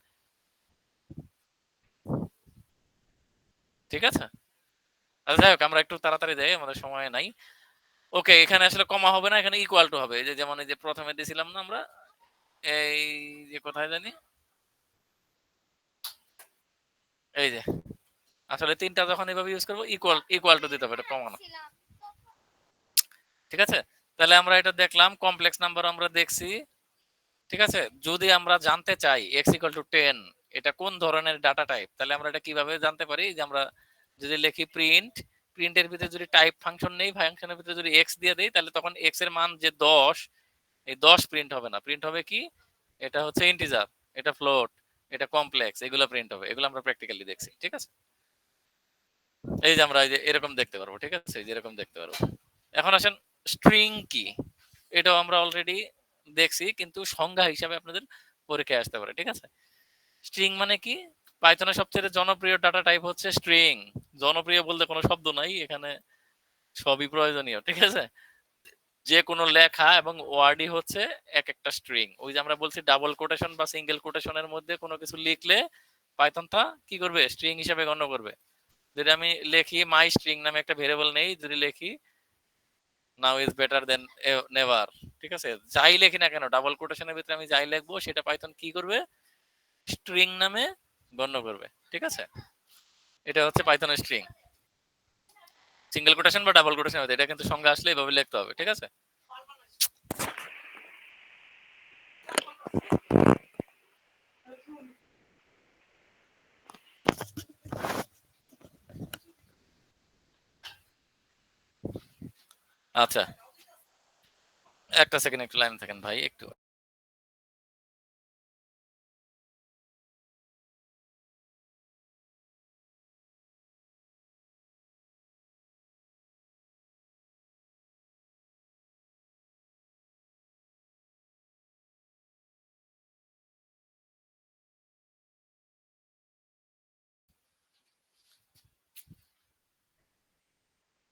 ঠিক আছে, আচ্ছা যাই হোক, আমরা একটু তাড়াতাড়ি যাই, আমাদের সময় নাই। ওকে, এখানে আসলে কমা হবে না, এখানে ইকুয়াল টু হবে। এই যে যেমন এই যে প্রথমে দিয়েছিলাম না আমরা, এই যে কোথায় জানি, এই যে আসলে তিনটা যখন এইভাবে ইউজ করবো, ইকুয়াল ইকুয়াল টু দিতে হবে, এটা কমানো। ঠিক আছে, তাহলে আমরা এটা দেখলাম, কমপ্লেক্স নাম্বার আমরা দেখছি। ঠিক আছে, যদি আমরা জানতে চাই x ইকুয়াল টু 10 এটা কোন ধরনের ডাটা টাইপ, তাহলে আমরা এটা কিভাবে জানতে পারি? যে আমরা যদি লিখি প্রিন্টের ভিতরে যদি টাইপ ফাংশন নেই, ফাংশনের ভিতরে যদি x দিয়ে দেই, তাহলে তখন x এর মান যে 10, এই 10 প্রিন্ট হবে না, প্রিন্ট হবে কি, এটা হচ্ছে ইন্টিজার, এটা ফ্লোট, এটা কমপ্লেক্স, এগুলো প্রিন্ট হবে। এগুলো আমরা প্র্যাকটিক্যালি দেখছি। ঠিক আছে, এই যে আমরা এই যে এরকম দেখতে পারবো। ঠিক আছে, এই যে এরকম দেখতে পারবো। এখন আসেন স্ট্রিং কি, এটাও আমরা অলরেডি দেখছি, কিন্তু সংজ্ঞা হিসাবে আপনাদের পরীক্ষায় আসতে পারে। ঠিক আছে, স্ট্রিং মানে কি? পাইথনের সবচেয়ে জনপ্রিয় ডাটা টাইপ হচ্ছে স্ট্রিং। জনপ্রিয় বলতে কোনো শব্দ নাই এখানে, সবই প্রয়োজনীয়। ঠিক আছে, যে কোনো লেখা এবং ওয়ার্ডই হচ্ছে এক একটা স্ট্রিং। ওই যে আমরা বলছি ডাবল কোটেশন বা সিঙ্গেল কোটেশনের মধ্যে কোনো কিছু লিখলে পাইথন তা কি করবে? স্ট্রিং হিসেবে গণ্য করবে। যদি আমি লিখি মাই স্ট্রিং নামে একটা ভেরিয়েবল নেই, যদি লিখি now is better then never, ঠিক আছে, যাই লেখি না কেন ডাবল কোটেশনের ভিতরে আমি যাই লিখবো সেটা পাইথন কি করবে? স্ট্রিং নামে গণ্য করবে। ঠিক আছে, এটা হচ্ছে পাইথনের স্ট্রিং। সিঙ্গেল কোটেশন বা ডাবল কোটেশন, এটা কিন্তু সংজ্ঞা আসলে এভাবে লিখতে হবে। ঠিক আছে, আচ্ছা একটা সেকেন্ড একটু লাইন থাকেন ভাই, একটু।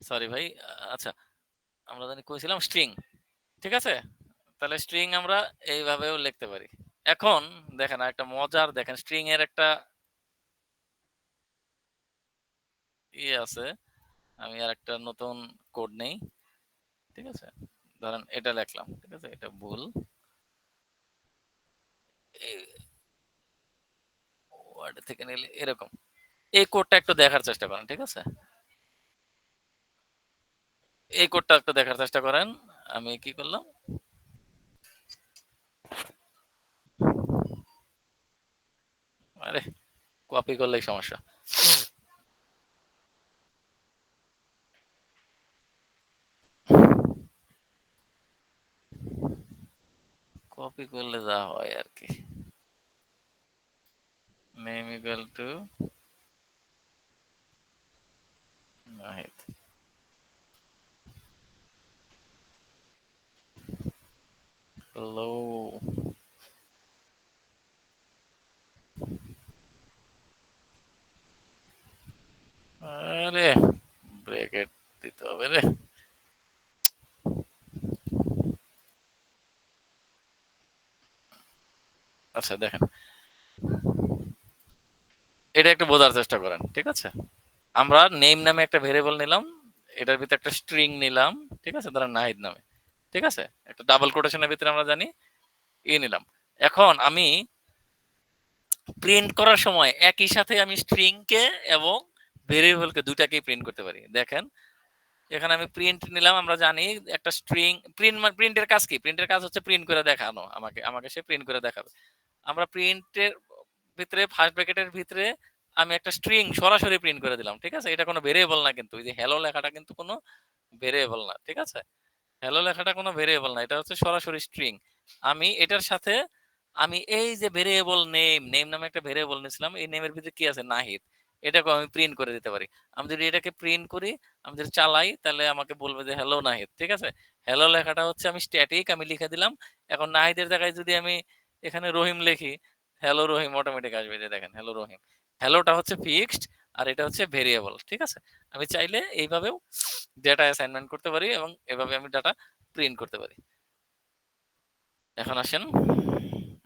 সরি ভাই, আচ্ছা, আমরা জানি কইছিলাম স্ট্রিং। ঠিক আছে, তাহলে স্ট্রিং আমরা এইভাবেও লিখতে পারি। এখন দেখেন একটা মজার, দেখেন স্ট্রিং এর একটা আছে, আমি আর একটা নতুন কোড নেই। ঠিক আছে, ধরেন এটা লিখলাম, ঠিক আছে, এটা ভুল, ওয়ার্ড থেকে নিলে এরকম। এই কোডটা একটু দেখার চেষ্টা করেন। ঠিক আছে, এই কোডটা একটু দেখার চেষ্টা করেন। আমি কি করলাম, আরে কপি করলেই সমস্যা। কপি করলে যা হয় আর কি, name equal to Nahid. Hello, আরে ব্রেকেট দিতে হবে রে। আচ্ছা দেখেন, এটা একটু বোঝার চেষ্টা করেন। ঠিক আছে, আমরা নেম নামে একটা ভেরিয়েবল নিলাম, এটার ভিতরে একটা স্ট্রিং নিলাম। ঠিক আছে, ধরেন নাহিদ নামে। ঠিক আছে, একটা ডাবল কোটেশনের ভিতরে আমরা জানি নিলাম। এখন আমি প্রিন্ট করার সময় একই সাথে আমি স্ট্রিং কে এবং ভেরিয়েবল কে দুটাকেই প্রিন্ট করতে পারি। দেখেন এখানে আমি প্রিন্ট নিলাম, আমরা জানি একটা স্ট্রিং প্রিন্টের কাজ কি? প্রিন্টের কাজ হচ্ছে প্রিন্ট করে দেখানো, আমাকে সে প্রিন্ট করে দেখাবে। আমরা প্রিন্টের ভিতরে ফার্স্ট ব্র্যাকেটের ভিতরে আমি একটা স্ট্রিং সরাসরি প্রিন্ট করে দিলাম, ঠিক আছে? এটা কোনো ভেরিয়েবল না, কিন্তু এই যে হ্যালো লেখাটা কিন্তু কোনো ভেরিয়েবল না, ঠিক আছে? হ্যালো লেখাটা কোনো ভেরিয়েবল না, এটা হচ্ছে সরাসরি স্ট্রিং। আমি এটার সাথে আমি এই যে ভেরিয়েবল নেম নামে একটা ভেরিয়েবল নিয়েছিলাম, এই নেমের ভিতরে কি আছে? নাহিদ। এটাকে আমি প্রিন্ট করে দিতে পারি। আমি যদি এটাকে প্রিন্ট করি, আমি যদি চালাই, তাহলে আমাকে বলবে যে হ্যালো নাহিদ, ঠিক আছে? হ্যালো লেখাটা হচ্ছে আমি স্ট্যাটিক, আমি লিখে দিলাম। এখন নাহিদের জায়গায় যদি আমি এখানে রহিম লিখি, হ্যালো রহিম অটোমেটিক আসবে, যে দেখেন হ্যালো রহিম। হ্যালোটা হচ্ছে ফিক্সড আর এটা হচ্ছে ভেরিয়েবল, ঠিক আছে? আমি চাইলে এইভাবেও ডেটা অ্যাসাইনমেন্ট করতে পারি এবং এভাবে আমি ডাটা প্রিন্ট করতে পারি। এখন আসেন,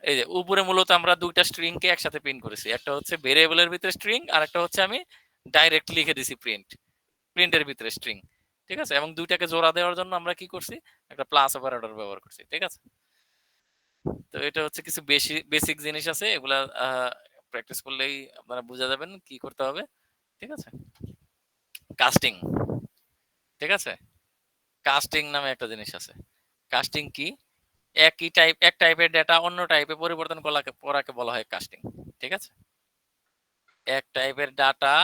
এই যে উপরে মূলত আমরা দুইটা স্ট্রিং কে একসাথে প্রিন্ট করেছি, একটা হচ্ছে ভেরিয়েবলের ভিতরে স্ট্রিং আর একটা হচ্ছে আমি ডাইরেক্ট লিখে দিছি প্রিন্টের ভিতরে স্ট্রিং, ঠিক আছে? এবং দুইটাকে জোড়া দেওয়ার জন্য আমরা কি করছি? একটা প্লাস অপারেটর ব্যবহার করছি, ঠিক আছে? তো এটা হচ্ছে কিছু বেসিক জিনিস আছে, এগুলা প্র্যাকটিস করলেই আপনারা বুঝে যাবেন কি করতে হবে, ঠিক আছে? কাস্টিং, ঠিক আছে? কাস্টিং নামে একটা জিনিস আছে। কাস্টিং কি? এক টাইপের ডেটা অন্য টাইপে পরিবর্তন করাকে বলা হয় কাস্টিং, ঠিক আছে? এক টাইপের ডাটা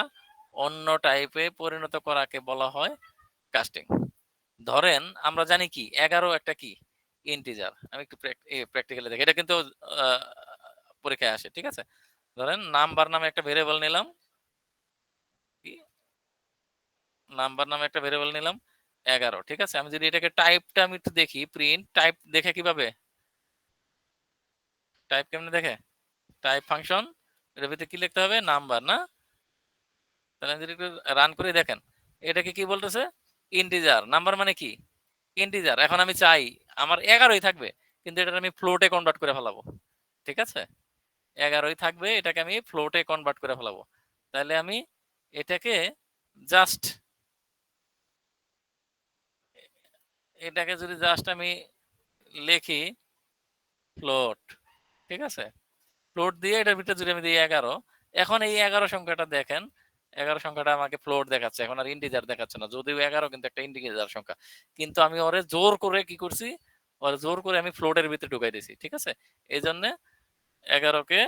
অন্য টাইপে পরিণত করাকে বলা হয় কাস্টিং। ধরেন আমরা জানি কি 11 একটা কি ইন্টিজার, আমি একটু প্র্যাকটিক্যালি দেখি, এটা কিন্তু আহ, পরীক্ষায় আসে, ঠিক আছে? ধরেন নাম্বার নামে একটা ভেরিয়েবল নিলাম, নাম্বার নামে একটা ভেরিয়েবল নিলাম 11, ঠিক আছে? আমি যদি এটাকে টাইপটা আমি একটু দেখি, প্রিন্ট টাইপ দেখে কিভাবে? টাইপ কেমনে দেখে? টাইপ ফাংশন, এর ভিতরে কি লিখতে হবে? নাম্বার, না? তাহলে যদি একটু রান করে দেখেন, এটাকে কি বলতেছে? ইন্টিজার। নাম্বার মানে কি? ইন্টিজার। এখন আমি চাই আমার 11ই থাকবে, কিন্তু এটা আমি ফ্লোটে কনভার্ট করে ফেলাবো, ঠিক আছে? 11ই থাকবে, এটাকে আমি ফ্লোটে কনভার্ট করে ফেলাবো। তাহলে আমি এটাকে জাস্ট আমি লিখি ফ্লোট, ঠিক আছে? ফ্লোট দিয়ে এটার ভিতরে যদি আমি দিই 11, এখন এই 11 সংখ্যাটা দেখেন, 11 সংখ্যাটা আমাকে ফ্লোট দেখাচ্ছে, এখন আর ইন্টিজার দেখাচ্ছে না, যদিও 11 কিন্তু একটা ইন্টিজার সংখ্যা। কিন্তু আমি ওরে জোর করে কি করছি? ওরে জোর করে আমি ফ্লোটের ভিতরে ঢুকাই দিছি, ঠিক আছে? এই জন্য 11কে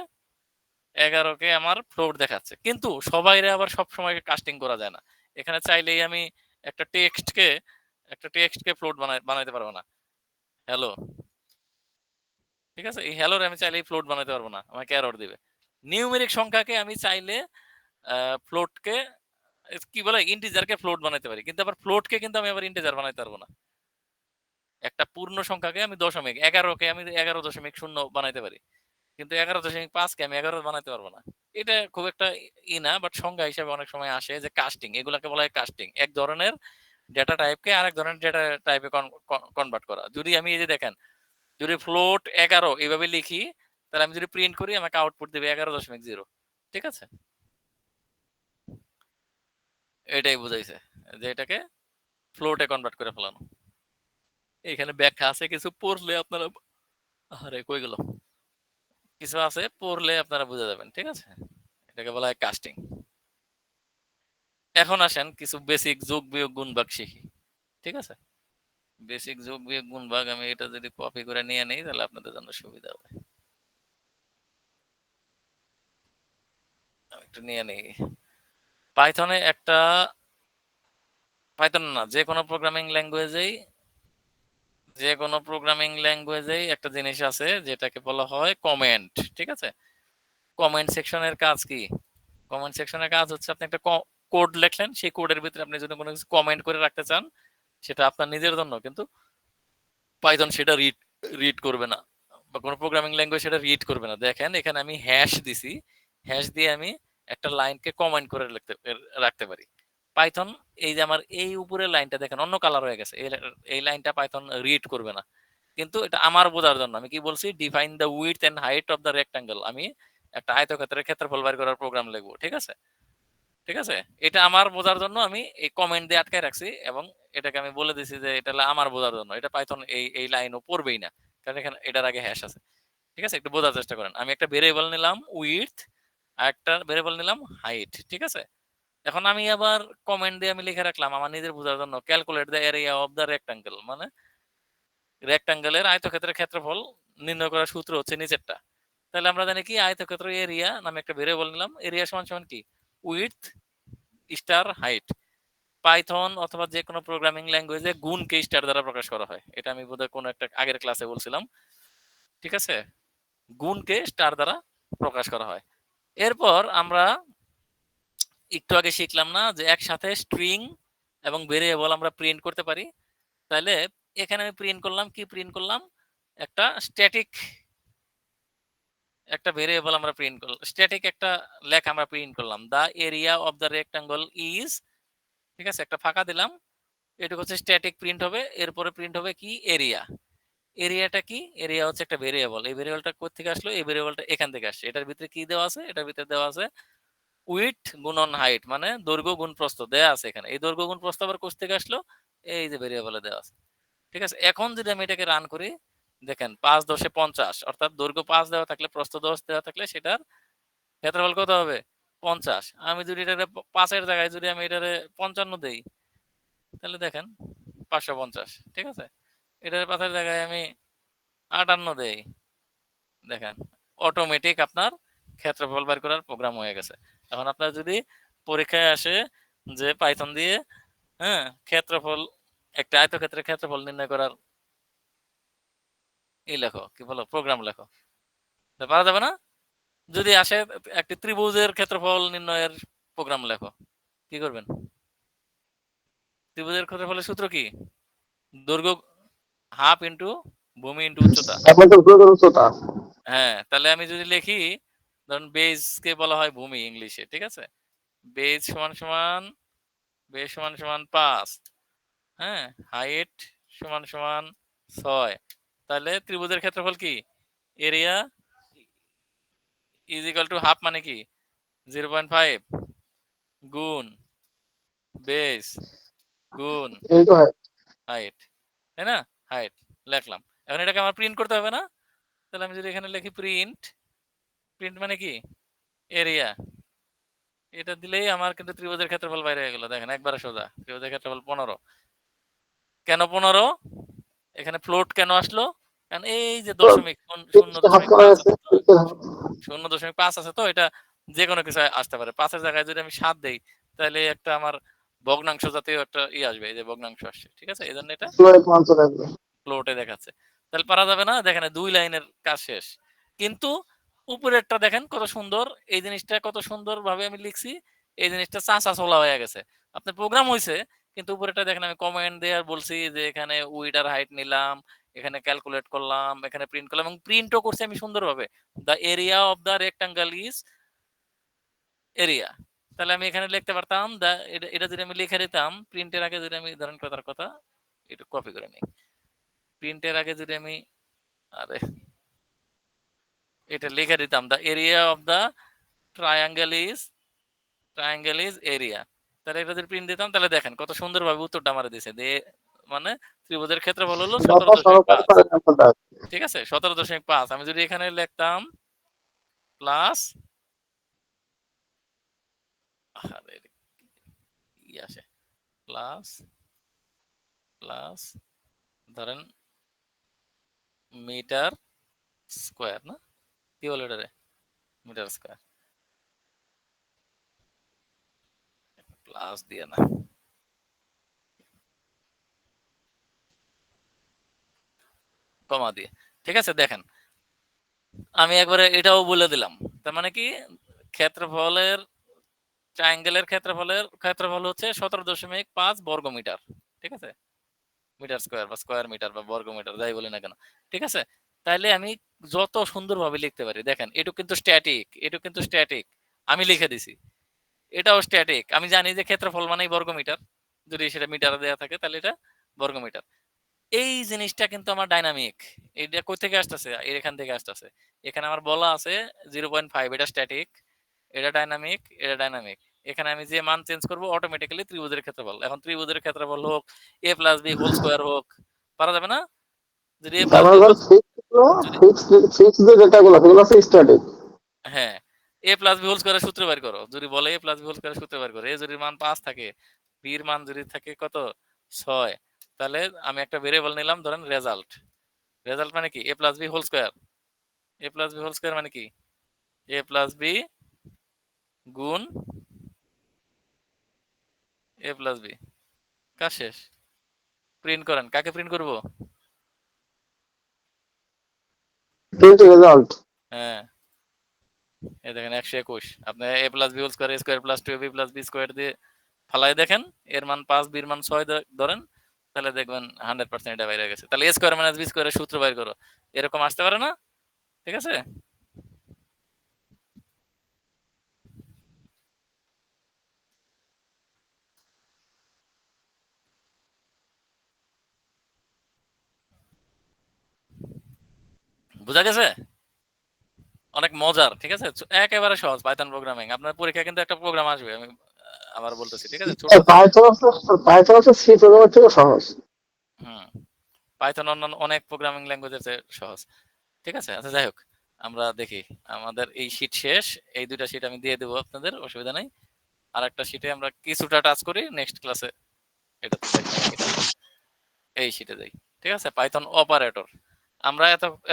11কে আমার ফ্লোট দেখাচ্ছে। কিন্তু সবাইরে আবার সব সময় কাস্টিং করা যায় না। এখানে চাইলেই আমি একটা টেক্সটকে ফ্লোট বানাইতে পারবো না। হ্যালো, ঠিক আছে? এই হ্যালোর আমি চাইলেই ফ্লোট বানাইতে পারবো না, আমাকে এরর দিবে। নিউমেরিক সংখ্যাকে আমি চাইলে ফ্লোটকে কি বলে ইন্টিজারকে ফ্লোট বানাইতে পারি, কিন্তু আবার ফ্লোটকে কিন্তু আমি আবার ইন্টিজার বানাইতে পারবো না। একটা পূর্ণ সংখ্যাকে আমি দশমিক, 11কে আমি 11.0 বানাইতে পারি, কিন্তু 11.5 কে আমি 11 বানাইতে পারবো না। এটা খুব একটা না, বাট সংজ্ঞা হিসেবে অনেক সময় আসে যে কাস্টিং, এগুলাকে বলা হয় কাস্টিং। এক ধরনের ডেটা টাইপকে আরেক ধরনের ডেটা টাইপে কনভার্ট করা। যদি আমি এই যে দেখেন, যদি ফ্লোট 11 এইভাবে লিখি, তাহলে আমি যদি প্রিন্ট করি আমাকে আউটপুট দেবে 11.0, ঠিক আছে? এটাই বুঝাইছে যে এটাকে ফ্লোটে কনভার্ট করে ফেলানো। এখানে ব্যাখ্যা আছে কিছু, পড়লে আপনারা, আরে কই গেল, কিছু আছে পড়লে আপনারা বুঝে যাবেন, ঠিক আছে? এটাকে বলা হয় কাস্টিং। এখন আসেন কিছু বেসিক যোগ বিয়োগ গুণ ভাগ শিখি, ঠিক আছে? বেসিক যোগ বিয়োগ গুণ ভাগ আমি এটা যদি কপি করে নিয়ে নেই, তাহলে আপনাদের জন্য সুবিধা হবে। আমি একটু নিয়ে নেই। পাইথনে একটা, পাইথন না, যে কোনো প্রোগ্রামিং ল্যাঙ্গুয়েজেই একটা জিনিস আছে যেটাকে বলা হয় কমেন্ট, ঠিক আছে? কমেন্ট সেকশনের কাজ কি? কমেন্ট সেকশনের কাজ হচ্ছে আপনি একটা কোড লেখলেন, সেই কোডের ভিতরে আপনি যদি কোনো কিছু কমেন্ট করে রাখতে চান, সেটা আপনার নিজের জন্য, কিন্তু পাইথন সেটা রিড করবে না, বা কোনো প্রোগ্রামিং ল্যাঙ্গুয়েজ সেটা রিড করবে না। দেখেন এখানে আমি হ্যাশ দিছি, হ্যাশ দিয়ে আমি একটা লাইনকে কমেন্ট করে রাখতে পারি। পাইথন এই যে আমার এই উপরের লাইনটা দেখেন অন্য কালার হয়ে গেছে, এই লাইনটা পাইথন রিড করবে না। কিন্তু এটা আমার বোঝার জন্য আমি কি বলছি? Define the width and height of the rectangle. আমি একটা আয়তক্ষেত্রের ক্ষেত্রফল বের করার প্রোগ্রাম লিখবো, ঠিক আছে? ঠিক আছে, এটা আমার বোঝার জন্য আমি এই কমেন্ট দিয়ে আটকায় রাখছি, এবং এটাকে আমি বলে দিছি যে এটা আমার বোঝার জন্য। এটা পাইথন এই লাইনও পড়বেই না, কারণ এখানে এটার আগে হ্যাশ আছে। ঠিক আছে, একটু বোঝার চেষ্টা করেন। আমি একটা ভেরিয়েবল নিলাম উইডথ, আর একটা ভেরিয়েবল নিলাম হাইট। ঠিক আছে, এখন আমি আবার কমেন্ট দিয়ে আমি লিখে রাখলাম আমার নিজের বোঝার জন্য, calculate the area of the rectangle, মানে রেক্টাঙ্গেলের আয়তক্ষেত্রের ক্ষেত্রফল নির্ণয় করার সূত্র হচ্ছে নিচেরটা। তাহলে আমরা জানি কি, আয়তক্ষেত্র এরিয়া নামে একটা ভেরিয়েবল নিলাম, এরিয়া সমান সমান কি, উইডথ স্টার হাইট। পাইথন অথবা যে কোনো প্রোগ্রামিং ল্যাঙ্গুয়েজে গুণকে স্টার দ্বারা প্রকাশ করা হয়, এটা আমি বোধহয় কোনো একটা আগের ক্লাসে বলছিলাম। ঠিক আছে, গুণকে স্টার দ্বারা প্রকাশ করা হয়। এরপর আমরা একটু আগে শিখলাম না যে একসাথে স্ট্রিং এবং ভেরিয়েবল আমরা প্রিন্ট করতে পারি। তাহলে এখানে আমি প্রিন্ট করলাম, কি প্রিন্ট করলাম, একটা স্ট্যাটিক একটা ভেরিয়েবল আমরা প্রিন্ট করলাম, স্ট্যাটিক একটা লেখা আমরা প্রিন্ট করলাম, the area of the rectangle is. ঠিক আছে, একটা ফাঁকা দিলাম, এটুকু হচ্ছে স্ট্যাটিক প্রিন্ট হবে। এরপরে প্রিন্ট হবে কি, এরিয়া। এরিয়াটা কি, এরিয়া হচ্ছে একটা ভেরিয়েবল। এই ভেরিয়েবলটা কোথা থেকে আসলো, এই ভেরিয়েবলটা এখান থেকে আসছে। এটার ভিতরে কি দেওয়া আছে, এটার ভিতরে দেওয়া আছে উইথ গুণন হাইট, মানে দৈর্ঘ্য গুণ প্রস্থ দেওয়া আছে এখানে। এই দৈর্ঘ্য গুণ প্রস্থ আবার কোথা থেকে আসলো, এই যে ভেরিয়েবলে দেওয়া আছে। ঠিক আছে, এখন যদি আমি এটাকে রান করি, দেখেন 5 10 50, অর্থাৎ দৈর্ঘ্য 5 দেওয়া থাকলে প্রস্থ 10 দেওয়া থাকলে সেটার ক্ষেত্রফল কত হবে, 50। আমি যদি এটারে 5 এর জায়গায় যদি আমি এটারে 55 দেই, তাহলে দেখেন 550। ঠিক আছে, এটার 5 এর জায়গায় আমি 58 দেই, দেখেন অটোমেটিক আপনার ক্ষেত্রফল বের করার প্রোগ্রাম হয়ে গেছে। এখন আপনার যদি পরীক্ষায় আসে যে পাইথন দিয়ে ক্ষেত্রফল, একটা আয়তক্ষেত্রের ক্ষেত্রফল নির্ণয় করার লেখো, কি বলো, প্রোগ্রাম লেখো, পারা যাবে না? যদি আসে একটি ত্রিভুজের ক্ষেত্রফল নির্ণয়ের প্রোগ্রাম লেখো, কি করবেন? ত্রিভুজের ক্ষেত্রফলের সূত্র কি, দৈর্ঘ্য হাফ ইন্টু ভূমি ইন্টু উচ্চতা। একমাত্র উপরে উচ্চতা। হ্যাঁ, তাহলে আমি যদি লিখি, ধরুন বেজ কে বলা হয় ভূমি ইংলিশে। ঠিক আছে, বেজ সমান সমান, বেজ সমান সমান 5, হ্যাঁ, হাইট সমান সমান 6। তাহলে ত্রিভুজের ক্ষেত্রফল কি, area is equal to half, মানে কি 0.5 গুণ বেস গুণ এই তো হয়। হাইট, তাই না? হাইট লিখলাম। এখন এটাকে আমার প্রিন্ট করতে হবে না? তাহলে আমি যদি এখানে লিখি প্রিন্ট, প্রিন্ট মানে কি, এরিয়া, এটা দিলেই আমার কিন্তু ত্রিভুজের ক্ষেত্রফল বাইরে হয়ে গেল। দেখেন একবারে সোজা, ত্রিভুজের ক্ষেত্রফল 15। কেন 15? এখানে ফ্লোট কেন আসলো? কারণ এই যে দশমিক, হাফ করা আছে। 0.5 আছে, তো এটা যে কোনো কিছু আসতে পারে। 5 এর জায়গায় যদি আমি 7 দেই, তাহলে একটা আমার ভগ্নাংশ জাতীয় একটা আসবে, এই যে ভগ্নাংশ আসছে। ঠিক আছে, এই জন্য এটা ফ্লোটে দেখাচ্ছে। তাহলে পারা যাবে না? দেখেন 2 লাইনের কাজ শেষ। কিন্তু উপরেরটা দেখেন কত সুন্দর, এই জিনিসটা কত সুন্দর ভাবে আমি লিখছি, এই জিনিসটা চাচা চলা হয়ে গেছে। আপনার প্রোগ্রাম হয়েছে, কিন্তু উপরেরটা দেখেন আমি কমেন্ট দিয়ে আর বলছি যে এখানে উইড আর হাইট নিলাম, এখানে ক্যালকুলেট করলাম, এখানে প্রিন্ট করলাম, এবং প্রিন্টও করছি আমি সুন্দরভাবে, the area of the rectangle is area. তাহলে আমি এখানে লিখতে পারতাম এটা যদি আমি লিখে দিতাম প্রিন্টের আগে, যদি আমি ধরেন কথার কথা একটু কপি করে নিই, প্রিন্টের আগে যদি আমি, আরে এটা লিখে দিতাম, the area of the triangle is area. তাহলে এটা যদি প্রিন্ট দিতাম, তাহলে দেখেন কত সুন্দরভাবে উত্তরটা আমার দিছে, মানে ত্রিভুজের ক্ষেত্রফল হলো 17.5। ঠিক আছে, 17.5। আমি যদি এখানে লিখতাম প্লাস, কি আসে, প্লাস প্লাস ধরেন মিটার স্কোয়ার, না কি বলে এটারে, মিটার স্কোয়ার, প্লাস দিয়ে না, কমা দিয়ে। ঠিক আছে, দেখেন আমি একবারে এটাও বলে দিলাম। তার মানে কি, ক্ষেত্রফলের, ট্রায়াঙ্গেলের ক্ষেত্রফল হচ্ছে 17.5 বর্গ মিটার। ঠিক আছে, মিটার স্কোয়ার বা স্কোয়ার মিটার বা বর্গ মিটার যাই বলি না কেন। ঠিক আছে, তাইলে আমি যত সুন্দরভাবে লিখতে পারি, দেখেন এটুক কিন্তু স্ট্যাটিক, এটুক কিন্তু স্ট্যাটিক, আমি লিখে দিছি। এটাও স্ট্যাটিক, আমি জানি যে ক্ষেত্রফল মানেই বর্গ মিটার, যদি সেটা মিটারে দেওয়া থাকে তাহলে এটা বর্গ মিটার। এই জিনিসটা কিন্তু আমার ডাইনামিক। এটা কই থেকে আসতেছে, এখান থেকে আসতেছে। এখানে আমার বলা আছে 0.5, এটা স্ট্যাটিক, এটা ডাইনামিক, এটা ডাইনামিক। এখানে আমি যে মান চেঞ্জ করব অটোমেটিক্যালি ত্রিভুজের ক্ষেত্রফল। এখন ত্রিভুজের ক্ষেত্রফল হোক a + b হোল স্কয়ার হোক, পারা যাবে না? যদি a + b হোল, যদি ফিক্স যে ডেটাগুলো সেগুলো হচ্ছে স্ট্যাটিক। হ্যাঁ a প্লাস b হোল স্কয়ারের সূত্র বের করো, যদি বলে a প্লাস b হোল স্কয়ারের সূত্র বের করো, a যদি মান 5 থাকে, b এর মান যদি থাকে কত 6, তাহলে আমি একটা ভেরিয়েবল নিলাম ধরেন রেজাল্ট। রেজাল্ট মানে কি a plus b whole square, a plus b whole square মানে কি a প্লাস b গুণ a প্লাস b। কাজ শেষ। প্রিন্ট করেন, কাকে প্রিন্ট করব? Print result. হ্যাঁ এই দেখেন 121, আপনি a plus b whole square a square plus 2ab plus b square দিয়ে ফালাই দেখেন, এর মান 5 b এর মান 6 ধরেন, তাহলে দেখবেন 100% এটা বাইরে গেছে। তাহলে a স্কয়ার মাইনাস b স্কয়ারের সূত্র বাইর করো, এরকম আসতে পারে না? ঠিক আছে। বুঝা গেছে? অনেক মজার, ঠিক আছে, একেবারে সহজ পাইথন প্রোগ্রামিং। আপনার পরীক্ষায় কিন্তু একটা প্রোগ্রাম আসবে, আমি আবার বলতেছি, ঠিক আছে, ছোট পাইথন হচ্ছে সি প্রোগ্রামের থেকে সহজ। হুম পাইথন অন্যান্য অনেক প্রোগ্রামিং ল্যাঙ্গুয়েজের চেয়ে সহজ, ঠিক আছে। আচ্ছা যাই হোক, আমরা দেখি আমাদের এই শীট শেষ, এই দুইটা শীট আমি দিয়ে দেবো আপনাদের, অসুবিধা নাই। আর একটা শীটে আমরা কিছুটা টাচ করি, নেক্সট ক্লাসে এটাতে যাই, এই শীটে যাই, ঠিক আছে। পাইথন অপারেটর আমরা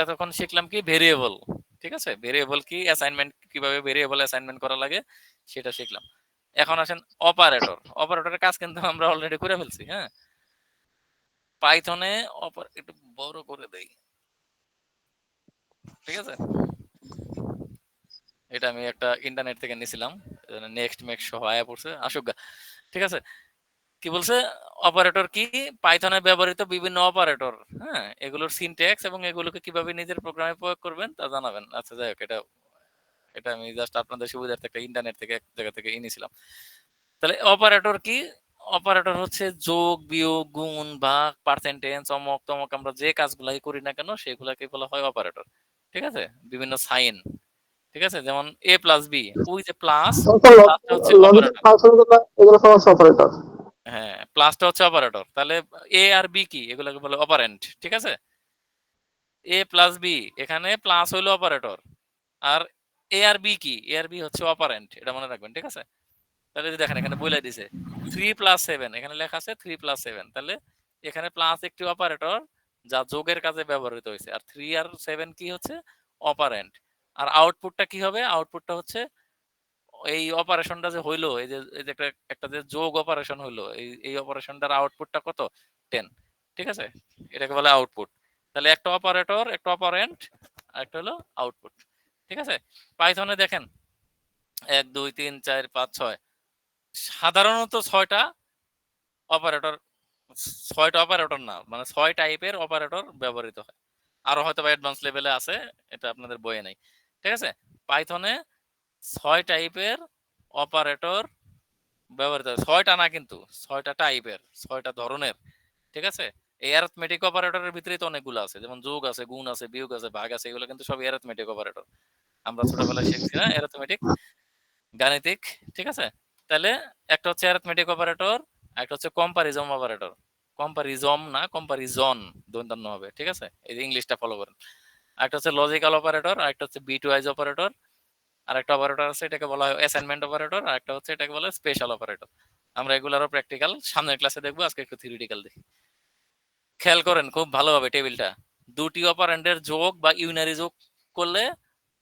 এতক্ষণ শিখলাম কি ভেরিয়েবল, ঠিক আছে, ভেরিয়েবল কি, অ্যাসাইনমেন্ট কিভাবে ভেরিয়েবল অ্যাসাইনমেন্ট করা লাগে সেটা শিখলাম। এখন আসেন অপারেটর। অপারেটরের কাজ কিন্তু আমরা অলরেডি করে ফেলছি। হ্যাঁ, পাইথনে একটু বড় করে দেই, ঠিক আছে। এটা আমি একটা ইন্টারনেট থেকে নিয়েছিলাম, নেক্সট মেক সহ আয়া পড়ছে আসুক গা। ঠিক আছে, কি বলছে, অপারেটর কি, পাইথনে ব্যবহৃত বিভিন্ন অপারেটর, হ্যাঁ, এগুলোর সিনট্যাক্স এবং এগুলোকে কিভাবে নিজের প্রোগ্রামে প্রয়োগ করবেন তা জানাবেন। আচ্ছা যাই হোক, এটা এটা আমি জাস্ট আপনাদের সুবিধার্থে একটা ইন্টারনেট থেকে এক জায়গা থেকে এনেছিলাম। তাহলে অপারেটর কি, অপারেটর হচ্ছে যোগ বিয়োগ গুণ ভাগ পার্সেন্টেজ অমক তমক, আমরা যে কাজগুলাই করি না কেন সেগুলাকে বলা হয় অপারেটর, ঠিক আছে। বিভিন্ন সাইন, ঠিক আছে, যেমন a প্লাস বি, ওই যে প্লাস, প্লাসটা হচ্ছে লজিক অপারেটর। ফাংশন গুলো এগুলো সব অপারেটর। হ্যাঁ, প্লাসটা হচ্ছে অপারেটর। তাহলে এ আর বি কি, এগুলোকে বলে অপারেন্ট, ঠিক আছে। এ প্লাস বি, এখানে প্লাস হইলো অপারেটর, আর এ আর বি কি, এ আর বি হচ্ছে অপারেন্ট, এটা মনে রাখবেন, ঠিক আছে। তাহলে যদি দেখেন এখানে বলে দিছে 3+7, এখানে লেখা আছে 3+7, তাহলে এখানে প্লাস একটি অপারেটর যা যোগের কাজে ব্যবহৃত হয়েছে, আর 3 আর 7 কি হচ্ছে অপারেন্ট। আর আউটপুটটা কি হবে, আউটপুটটা হচ্ছে এই অপারেশনটা যে হইলো, এই যে একটা একটা যে যোগ অপারেশন হইলো, এই অপারেশনটার আউটপুটটা কত 10, ঠিক আছে, এটাকে বলে আউটপুট। তাহলে একটা অপারেটর, একটা অপারেন্ট, আর একটা হলো আউটপুট, ঠিক আছে। পাইথনে দেখেন 1 2 3 4 5 6, সাধারণত 6টা অপারেটর, 6টা অপারেটর না, মানে 6 টাইপের অপারেটর ব্যবহৃত হয়। আরো হয়তো বা অ্যাডভান্স লেভেলে আছে, এটা আপনাদের বইয়ে নাই, ঠিক আছে। পাইথনে 6 টাইপের অপারেটর ব্যবহৃত হয়, 6টা না কিন্তু 6টা টাইপের, 6টা ধরনের, ঠিক আছে। এই অ্যারিথমেটিক অপারেটরের ভিতরেই তো অনেকগুলো আছে, যেমন যোগ আছে, গুণ আছে, বিয়োগ আছে, ভাগ আছে, এগুলো কিন্তু সব অ্যারিথমেটিক অপারেটর। আমরা ছোটবেলায় শিখছি না অ্যারিথমেটিক, গাণিতিক, ঠিক আছে। তাহলে একটা হচ্ছে অ্যারিথমেটিক অপারেটর, একটা হচ্ছে কম্পারিজম অপারেটর। কম্পারিজম না, কম্পারিজন দন্তান্ন হবে, ঠিক আছে, এই যে ইংলিশটা ফলো করেন। একটা হচ্ছে লজিক্যাল অপারেটর, আর একটা হচ্ছে বিট ওয়াইজ অপারেটর, আর একটা অপারেটর আছে এটাকে বলা হয় অ্যাসাইনমেন্ট অপারেটর, আর একটা হচ্ছে এটাকে বলা হয় স্পেশাল অপারেটর। আমরা এগুলারও প্র্যাকটিক্যাল সামনের ক্লাসে দেখবো, আজকে একটু থিওরিটিক্যাল দেখি। খেয়াল করেন খুব ভালোভাবে টেবিলটা, দুটি অপারেন্ডের যোগ বা ইউনারি যোগ করলে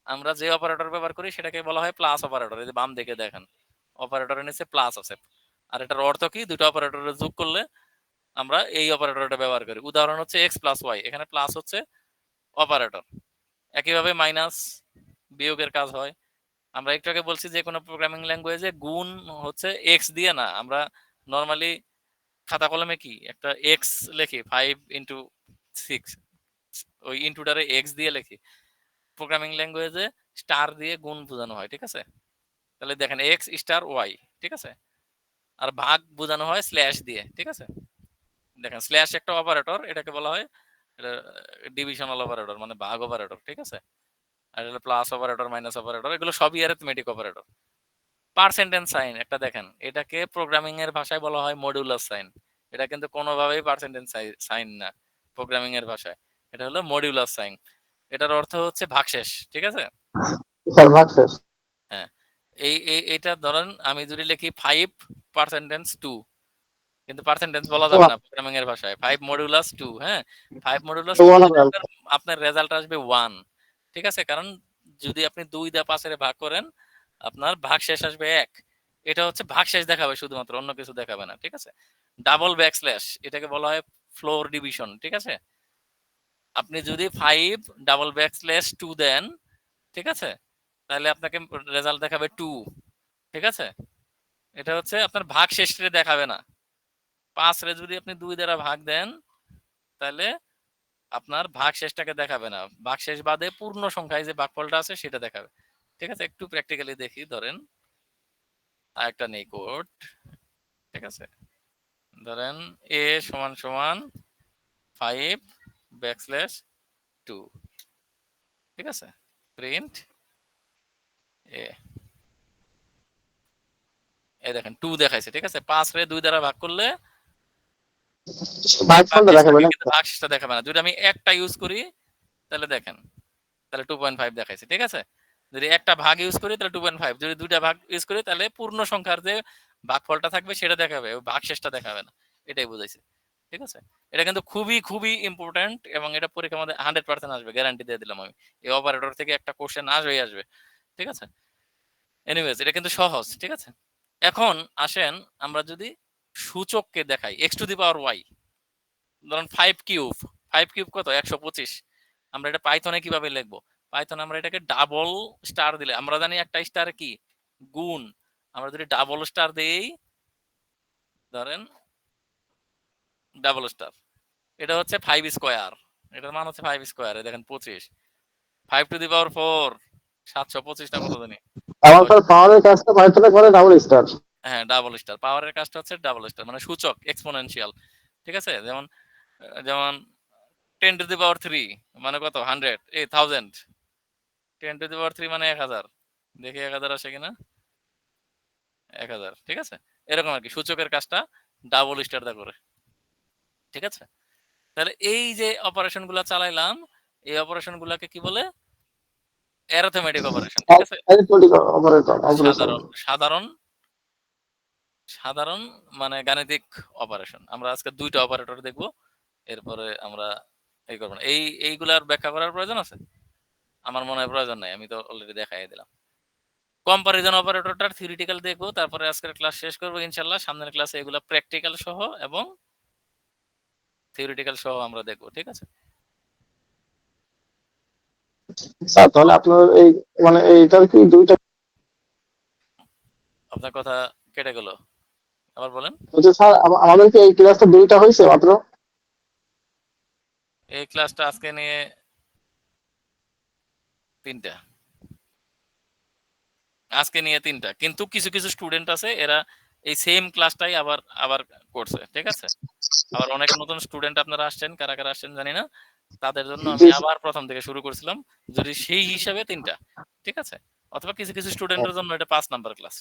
আমরা যে অপারেটর ব্যবহার করি সেটাকে বলা হয় প্লাস অপারেটর। এই যে বাম দিকে দেখেন অপারেটরের নিচে প্লাস আছে, আর এটার অর্থ কি, দুটো অপারেটরের যোগ করলে আমরা এই অপারেটরটা ব্যবহার করি। উদাহরণ হচ্ছে এক্স প্লাস ওয়াই, এখানে প্লাস হচ্ছে অপারেটর। একইভাবে মাইনাস বিয়োগের কাজ হয়। আমরা একটু আগে বলছি যে কোনো প্রোগ্রামিং ল্যাঙ্গুয়েজে গুণ হচ্ছে এক্স দিয়ে না, আমরা নর্মালি খাতা কলমে কি একটা এক্স লেখি, 5 × 6, ওই ইন্টুটারে এক্স দিয়ে লেখি। প্রোগ্রামিং ল্যাঙ্গুয়েজে স্টার দিয়ে গুণ বোঝানো হয়, ঠিক আছে। তাহলে দেখেন এক্স স্টার ওয়াই, ঠিক আছে। আর ভাগ বোঝানো হয় স্ল্যাশ দিয়ে, ঠিক আছে। দেখেন স্ল্যাশ একটা অপারেটর, এটাকে বলা হয় ডিভিশনাল অপারেটর, মানে ভাগ অপারেটর, ঠিক আছে। আর এটা প্লাস অপারেটর, মাইনাস অপারেটর, এগুলো সবই অ্যারিথমেটিক অপারেটর। পার্সেন্টেজ সাইন একটা দেখেন, এটাকে প্রোগ্রামিং এর ভাষায় বলা হয় মডুলাস সাইন। এটা কিন্তু কোনোভাবেই পার্সেন্টেজ সাইন না প্রোগ্রামিং এর ভাষায়, এটা হলো মডিউলাস সাইন। এটার অর্থ হচ্ছে ভাগশেষ, ঠিক আছে? স্যার ভাগশেষ। হ্যাঁ, এইটা ধরেন আমি যদি লিখি 5%2, কিন্তু পার্সেন্টেজ বলা যাবে না প্রোগ্রামিং এর ভাষায়। 5 মডুলাস 2, হ্যাঁ, 5 মডুলাস 2 দিলে আপনার রেজাল্ট আসবে 1, ঠিক আছে? কারণ যদি আপনি 2 দিয়ে 5 এর ভাগ করেন, আপনার ভাগশেষ আসবে 1। এটা হচ্ছে ভাগশেষ দেখাবে শুধুমাত্র, অন্য কিছু দেখাবে না, ঠিক আছে? ডাবল ব্যাকস্ল্যাশ এটাকে বলা হয় ফ্লোর ডিভিশন, ঠিক আছে? আপনি যদি 5 ডাবল ব্যাকস্ল্যাশ 2 দেন, ঠিক আছে, তাহলে আপনাকে রেজাল্ট দেখাবে 2, ঠিক আছে? এটা হচ্ছে আপনার ভাগশেষটা দেখাবে না। 5 রে যদি আপনি 2 দ্বারা ভাগ দেন, তাহলে আপনার ভাগশেষটাকে দেখাবে না। ভাগশেষ বাদে পূর্ণ সংখ্যায় যে ভাগফলটা আছে সেটা দেখাবে, ঠিক আছে? একটু প্র্যাকটিক্যালি দেখি। ধরেন আরেকটা নেই কোড, ঠিক আছে? ধরেন a সমান সমান 5\2, ঠিক আছে? প্রিন্ট এ, এই দেখেন 2 দেখাইছে, ঠিক আছে? 5 রে 2 দ্বারা ভাগ করলে ভাগফলটা দেখাবে না। কিন্তু ভাগশেষটা দেখাবে না। যদি আমি একটা ইউজ করি তাহলে দেখেন, তাহলে 2.5 দেখাইছে, ঠিক আছে? যদি একটা ভাগ ইউজ করি তাহলে 2.5, যদি দুইটা ভাগ ইউজ করি তাহলে পূর্ণ সংখ্যার যে ভাগফলটা থাকবে সেটা দেখাবে, ওই ভাগশেষটা দেখাবে না। এটাই বুঝাইছে, ঠিক আছে? এটা কিন্তু খুবই খুবই ইম্পর্টেন্ট এবং এটা পরীক্ষার মধ্যে 100% আসবে, গ্যারান্টি দিয়ে দিলাম আমি। এই অপারেটর থেকে একটা কোশ্চেন আসবেই আসবে, ঠিক আছে? এনিওয়েজ এটা কিন্তু সহজ, ঠিক আছে? এখন আসেন আমরা যদি সূচককে দেখাই x⁻y, ধরুন 5 কিউব। 5 কিউব কত? 125। আমরা এটা পাইথনে কিভাবে লিখবো? পাইথনে আমরা এটাকে ডাবল স্টার দিলে, আমরা জানি একটা স্টার কি গুণ, আমরা যদি ডাবল স্টার দেই, ধরেন ডাবল স্টার, এটা হচ্ছে 5 স্কয়ার, এটার মান হচ্ছে 5 স্কয়ার। দেখেন 25, 5⁴ 725টা কত জানি? আমার স্যার পাওয়ারের কাজটা পাইথনে করে ডাবল স্টার। হ্যাঁ, ডাবল স্টার। পাওয়ারের কাজটা হচ্ছে ডাবল স্টার, মানে সূচক এক্সপোনেনশিয়াল, ঠিক আছে? যেমন যেমন 10⁻³ মানে কত? 100, 1000। 10⁻³ মানে 1000। দেখি 1000 আসে কিনা। 1000, ঠিক আছে? এরকম আর কি সূচকের কাজটা ডাবল স্টার দা করে, ঠিক আছে? তাহলে এই যে অপারেশন গুলা চালাইলাম, এই অপারেশন গুলাকে কি বলে? অ্যারিথমেটিক অপারেশন, ঠিক আছে? সাধারণ সাধারণ সাধারণ মানে গাণিতিক অপারেশন। আমরা আজকে দুইটা অপারেটর দেখব, এরপরে আমরা এই করব না। এইগুলার ব্যাখ্যা করার প্রয়োজন আছে? আমার মনে হয় প্রয়োজন নাই, আমি তো অলরেডি দেখাই দিলাম। কম্পারিজন অপারেটরটার থিওরিটিক্যাল দেখবো, তারপরে আজকের ক্লাস শেষ করবো ইনশাআল্লাহ। সামনের ক্লাসে এগুলা প্র্যাকটিক্যাল সহ এবং থিওরিটিক্যাল সহ আমরা দেখবো, ঠিক আছে? স্যার তাহলে আপনার এই মানে এইটার কি দুইটা? আপনার কথা কেটে গেল, আবার বলেন। বলছি স্যার আমাদের কি এই ক্লাসটা দুইটা হয়েছে মাত্র? এই ক্লাসটা আজকে নিয়ে 3টা, আজকে নিয়ে 3টা, কিন্তু কিছু কিছু স্টুডেন্ট আছে এরা এই সেম ক্লাসটাই আবার আবার করছে, ঠিক আছে? আবার অনেক নতুন স্টুডেন্ট আপনারা আসছেন, কারা কারা আসছেন জানি না, তাদের জন্য আমি আবার প্রথম থেকে শুরু করছিলাম। যদি সেই হিসাবে 3টা, ঠিক আছে? অথবা কিছু কিছু স্টুডেন্টের জন্য এটা 5 নাম্বার ক্লাস,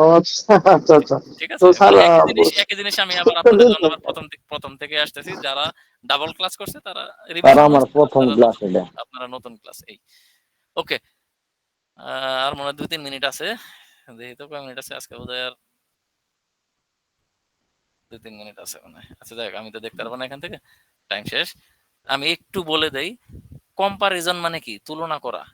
ও আচ্ছা আচ্ছা আচ্ছা। ঠিক তো আছে? স্যার মানে একই জিনিস আমি আবার আপনাদের জন্য আবার প্রথম থেকে আসতেছি। যারা ডাবল ক্লাস করছে তারা রিভিশন, আমার প্রথম ক্লাস এটা। আপনারা নতুন ক্লাস। এই ওকে, আর মনে হয় 2-3 মিনিট আছে। দেখি তো কয় মিনিট আছে আজকে, বোধহয় আর 2-3 মিনিট আছে মনে হয়। আচ্ছা দেখ, আমি তো দেখতে পারবো না এখান থেকে, টাইম শেষ। আমি একটু বলে দেই, কম্পারিজন মানে কি? তুলনা করা।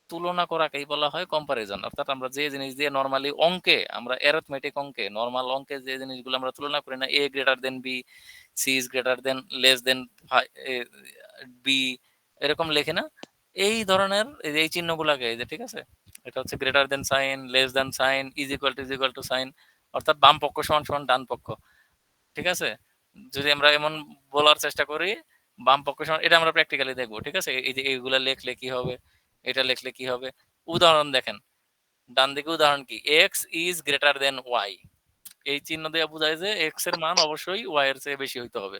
তুলনা করাকেই বলা হয় কম্পারিজন। অর্থাৎ আমরা যে জিনিস দিয়ে নরমালি অঙ্কে, আমরা অ্যারিথমেটিক অঙ্কে, নরমাল অঙ্কে যে জিনিসগুলো আমরা তুলনা করি না, a greater than b, c is greater than less than b, এরকম লেখে না? এই ধরনের এই চিহ্নগুলোকে, এই যে, ঠিক আছে, এটা হচ্ছে greater than sign, less than sign, is equal to sign, অর্থাৎ বাম পক্ষ সমান সমান ডান পক্ষ, ঠিক আছে? যদি আমরা এমন বলার চেষ্টা করি বাম পক্ষ সমান, এটা আমরা প্র্যাকটিক্যালি দেখবো, ঠিক আছে? এই যে এইগুলা লিখলে কি হবে, এটা লিখলে কি হবে। উদাহরণ দেখেন, ডান দিকে উদাহরণ কি? x is greater than y। এই চিহ্ন দিয়ে বোঝায় যে x এর মান অবশ্যই y এর চেয়ে বেশি হইতে হবে।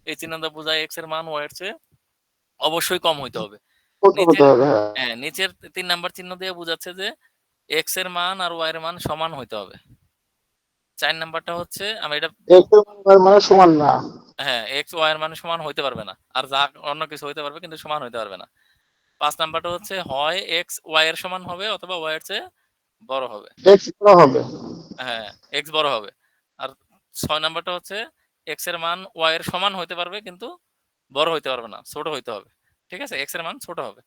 এই চিহ্ন দিয়ে বোঝায় x এর মান y এর চেয়ে অবশ্যই কম হইতে হবে। নিচের, হ্যাঁ, নিচের 3 নাম্বার চিহ্ন দিয়ে বোঝাচ্ছে যে x এর মান আর y এর মান সমান হইতে হবে। 4 নাম্বারটা হচ্ছে আমি এটা, মানে সমান না। হ্যাঁ, x y এর মান সমান হইতে পারবে না, আর যা অন্য কিছু হইতে পারবে কিন্তু সমান হইতে পারবে না। 5 নাম্বারটা হচ্ছে হয় x y এর সমান হবে অথবা y এর চেয়ে বড় হবে। এক্স বড় হবে। হ্যাঁ, x বড় হবে। আর 6 নাম্বারটা হচ্ছে x এর মান y এর সমান হইতে পারবে কিন্তু বড় হইতে পারবে না, ছোট হইতে হবে। ঠিক আছে? x এর মান ছোট হবে।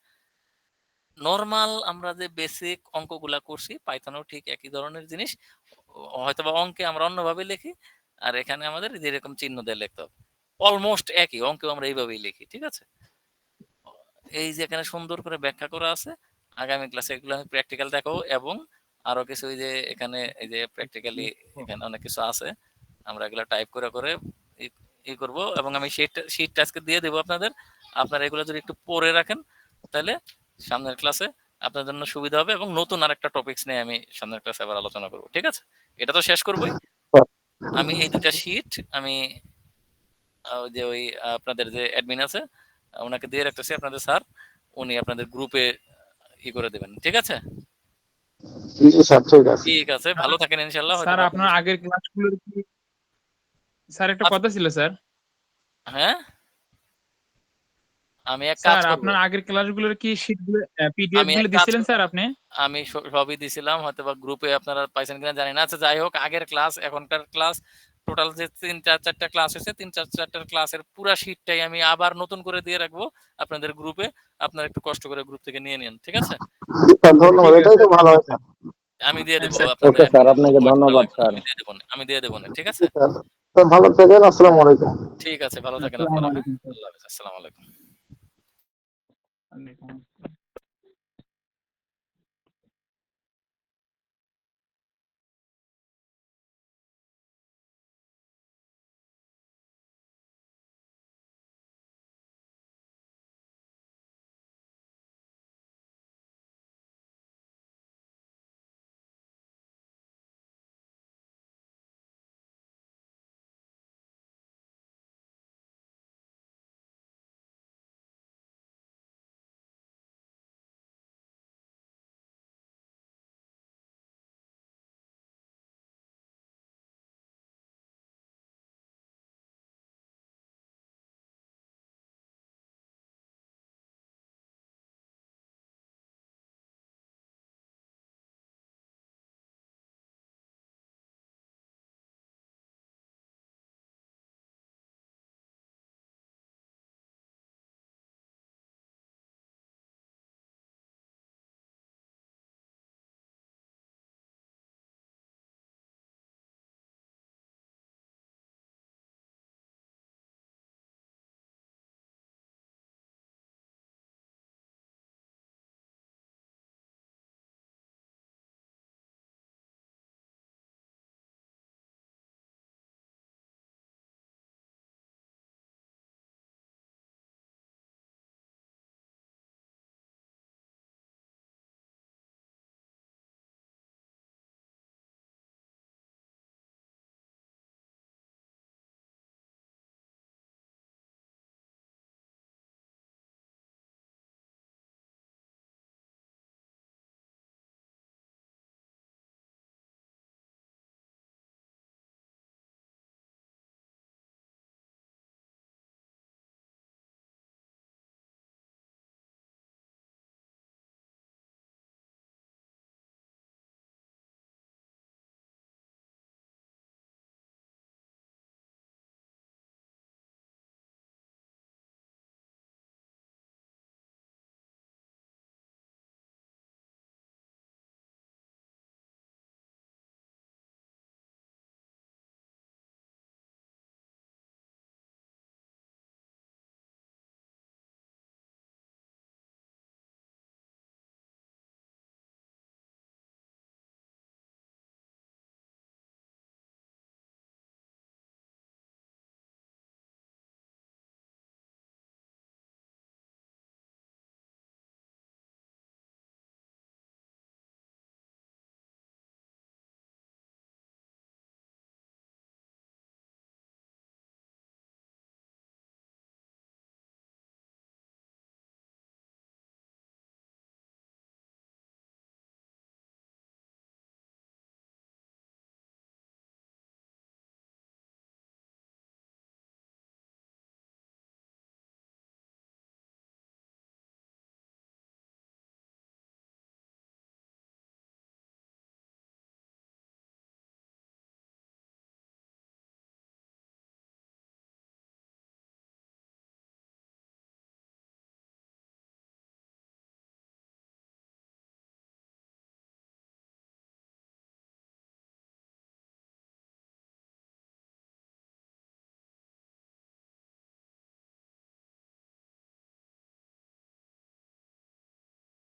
নরমাল আমরা যে বেসিক অঙ্কগুলা করছি পাইথনেও ঠিক একই ধরনের জিনিস। হয়তোবা অঙ্কে আমরা অন্যভাবে লিখি আর এখানে আমাদের যেরকম চিহ্ন দিয়ে লিখতে হবে। অলমোস্ট একই, অঙ্কেও আমরা এইভাবেই লিখি। ঠিক আছে? এই যে এখানে সুন্দর করে ব্যাখ্যা করা আছে। আগামী ক্লাসে এগুলো আমি প্র্যাকটিক্যাল দেখাবো এবং আরো কিছু এই যে এখানে এই যে প্র্যাকটিক্যালি এখানে অনেক কিছু আছে। আমরা এগুলো টাইপ করে ই করব এবং আমি শীটটা আজকে দিয়ে দেবো আপনাদের। আপনারা এগুলো যদি একটু পড়ে রাখেন তাহলে সামনের ক্লাসে আপনার জন্য সুবিধা হবে এবং নতুন আরেকটা টপিকস নিয়ে আমি সামনের ক্লাসে আবার আলোচনা করব। ঠিক আছে? এটা তো শেষ করবই। আমি এই দুটা শীট আমি যে ওই আপনাদের যে অ্যাডমিন আছে ওনাকে দিয়ে রাখতেছি, আপনাদের স্যার উনি আপনাদের গ্রুপে ই করে দেবেন। ঠিক আছে? জি স্যার, ঠিক আছে। ঠিক আছে, ভালো থাকেন ইনশাআল্লাহ। স্যার আপনার আগের ক্লাসগুলোর কি স্যার একটা কথা ছিল স্যার। হ্যাঁ, আমি এক কাজ স্যার করব। আপনার আগের ক্লাসগুলোর কি শীটগুলো পিডিএফ আমি গুলো এক কাজ দিছিলেন স্যার আপনি? আমি সবই দিছিলাম, হয়তোবা গ্রুপে আপনারা পাইছেন কিনা জানি না। আচ্ছা যাই হোক, আগের ক্লাস এখনকার ক্লাস টোটাল যে 3-4টা ক্লাস হয়েছে 3-4টার ক্লাসের পুরা শীটটাই আমি আবার নতুন করে দিয়ে রাখবো আপনাদের গ্রুপে। আপনারা একটু কষ্ট করে গ্রুপ থেকে নিয়ে নিন। ঠিক আছে? জি স্যার, ধন্যবাদ, ঠিক এটাই আছে, তো ভালো ঠিক হয়। আছে। আমি দিয়ে দেবো স্যার, আপনাদের ওকে স্যার, admin আপনাকে কোনো ধন্যবাদ লাগবে না, স্যার। আমি দিয়ে দেবো না। ঠিক জি আছে? স্যার, স্যার ভালো থাকেন, আসসালামু আলাইকুম। ঠিক আছে, ভালো থাকেন আসসালামু আপনারা। হ্যাঁ, আলাইকুম স্যার। আল্লাহ হাফেজ, আসসালামু আলাইকুম। ওয়ালাইকুম আসসালাম।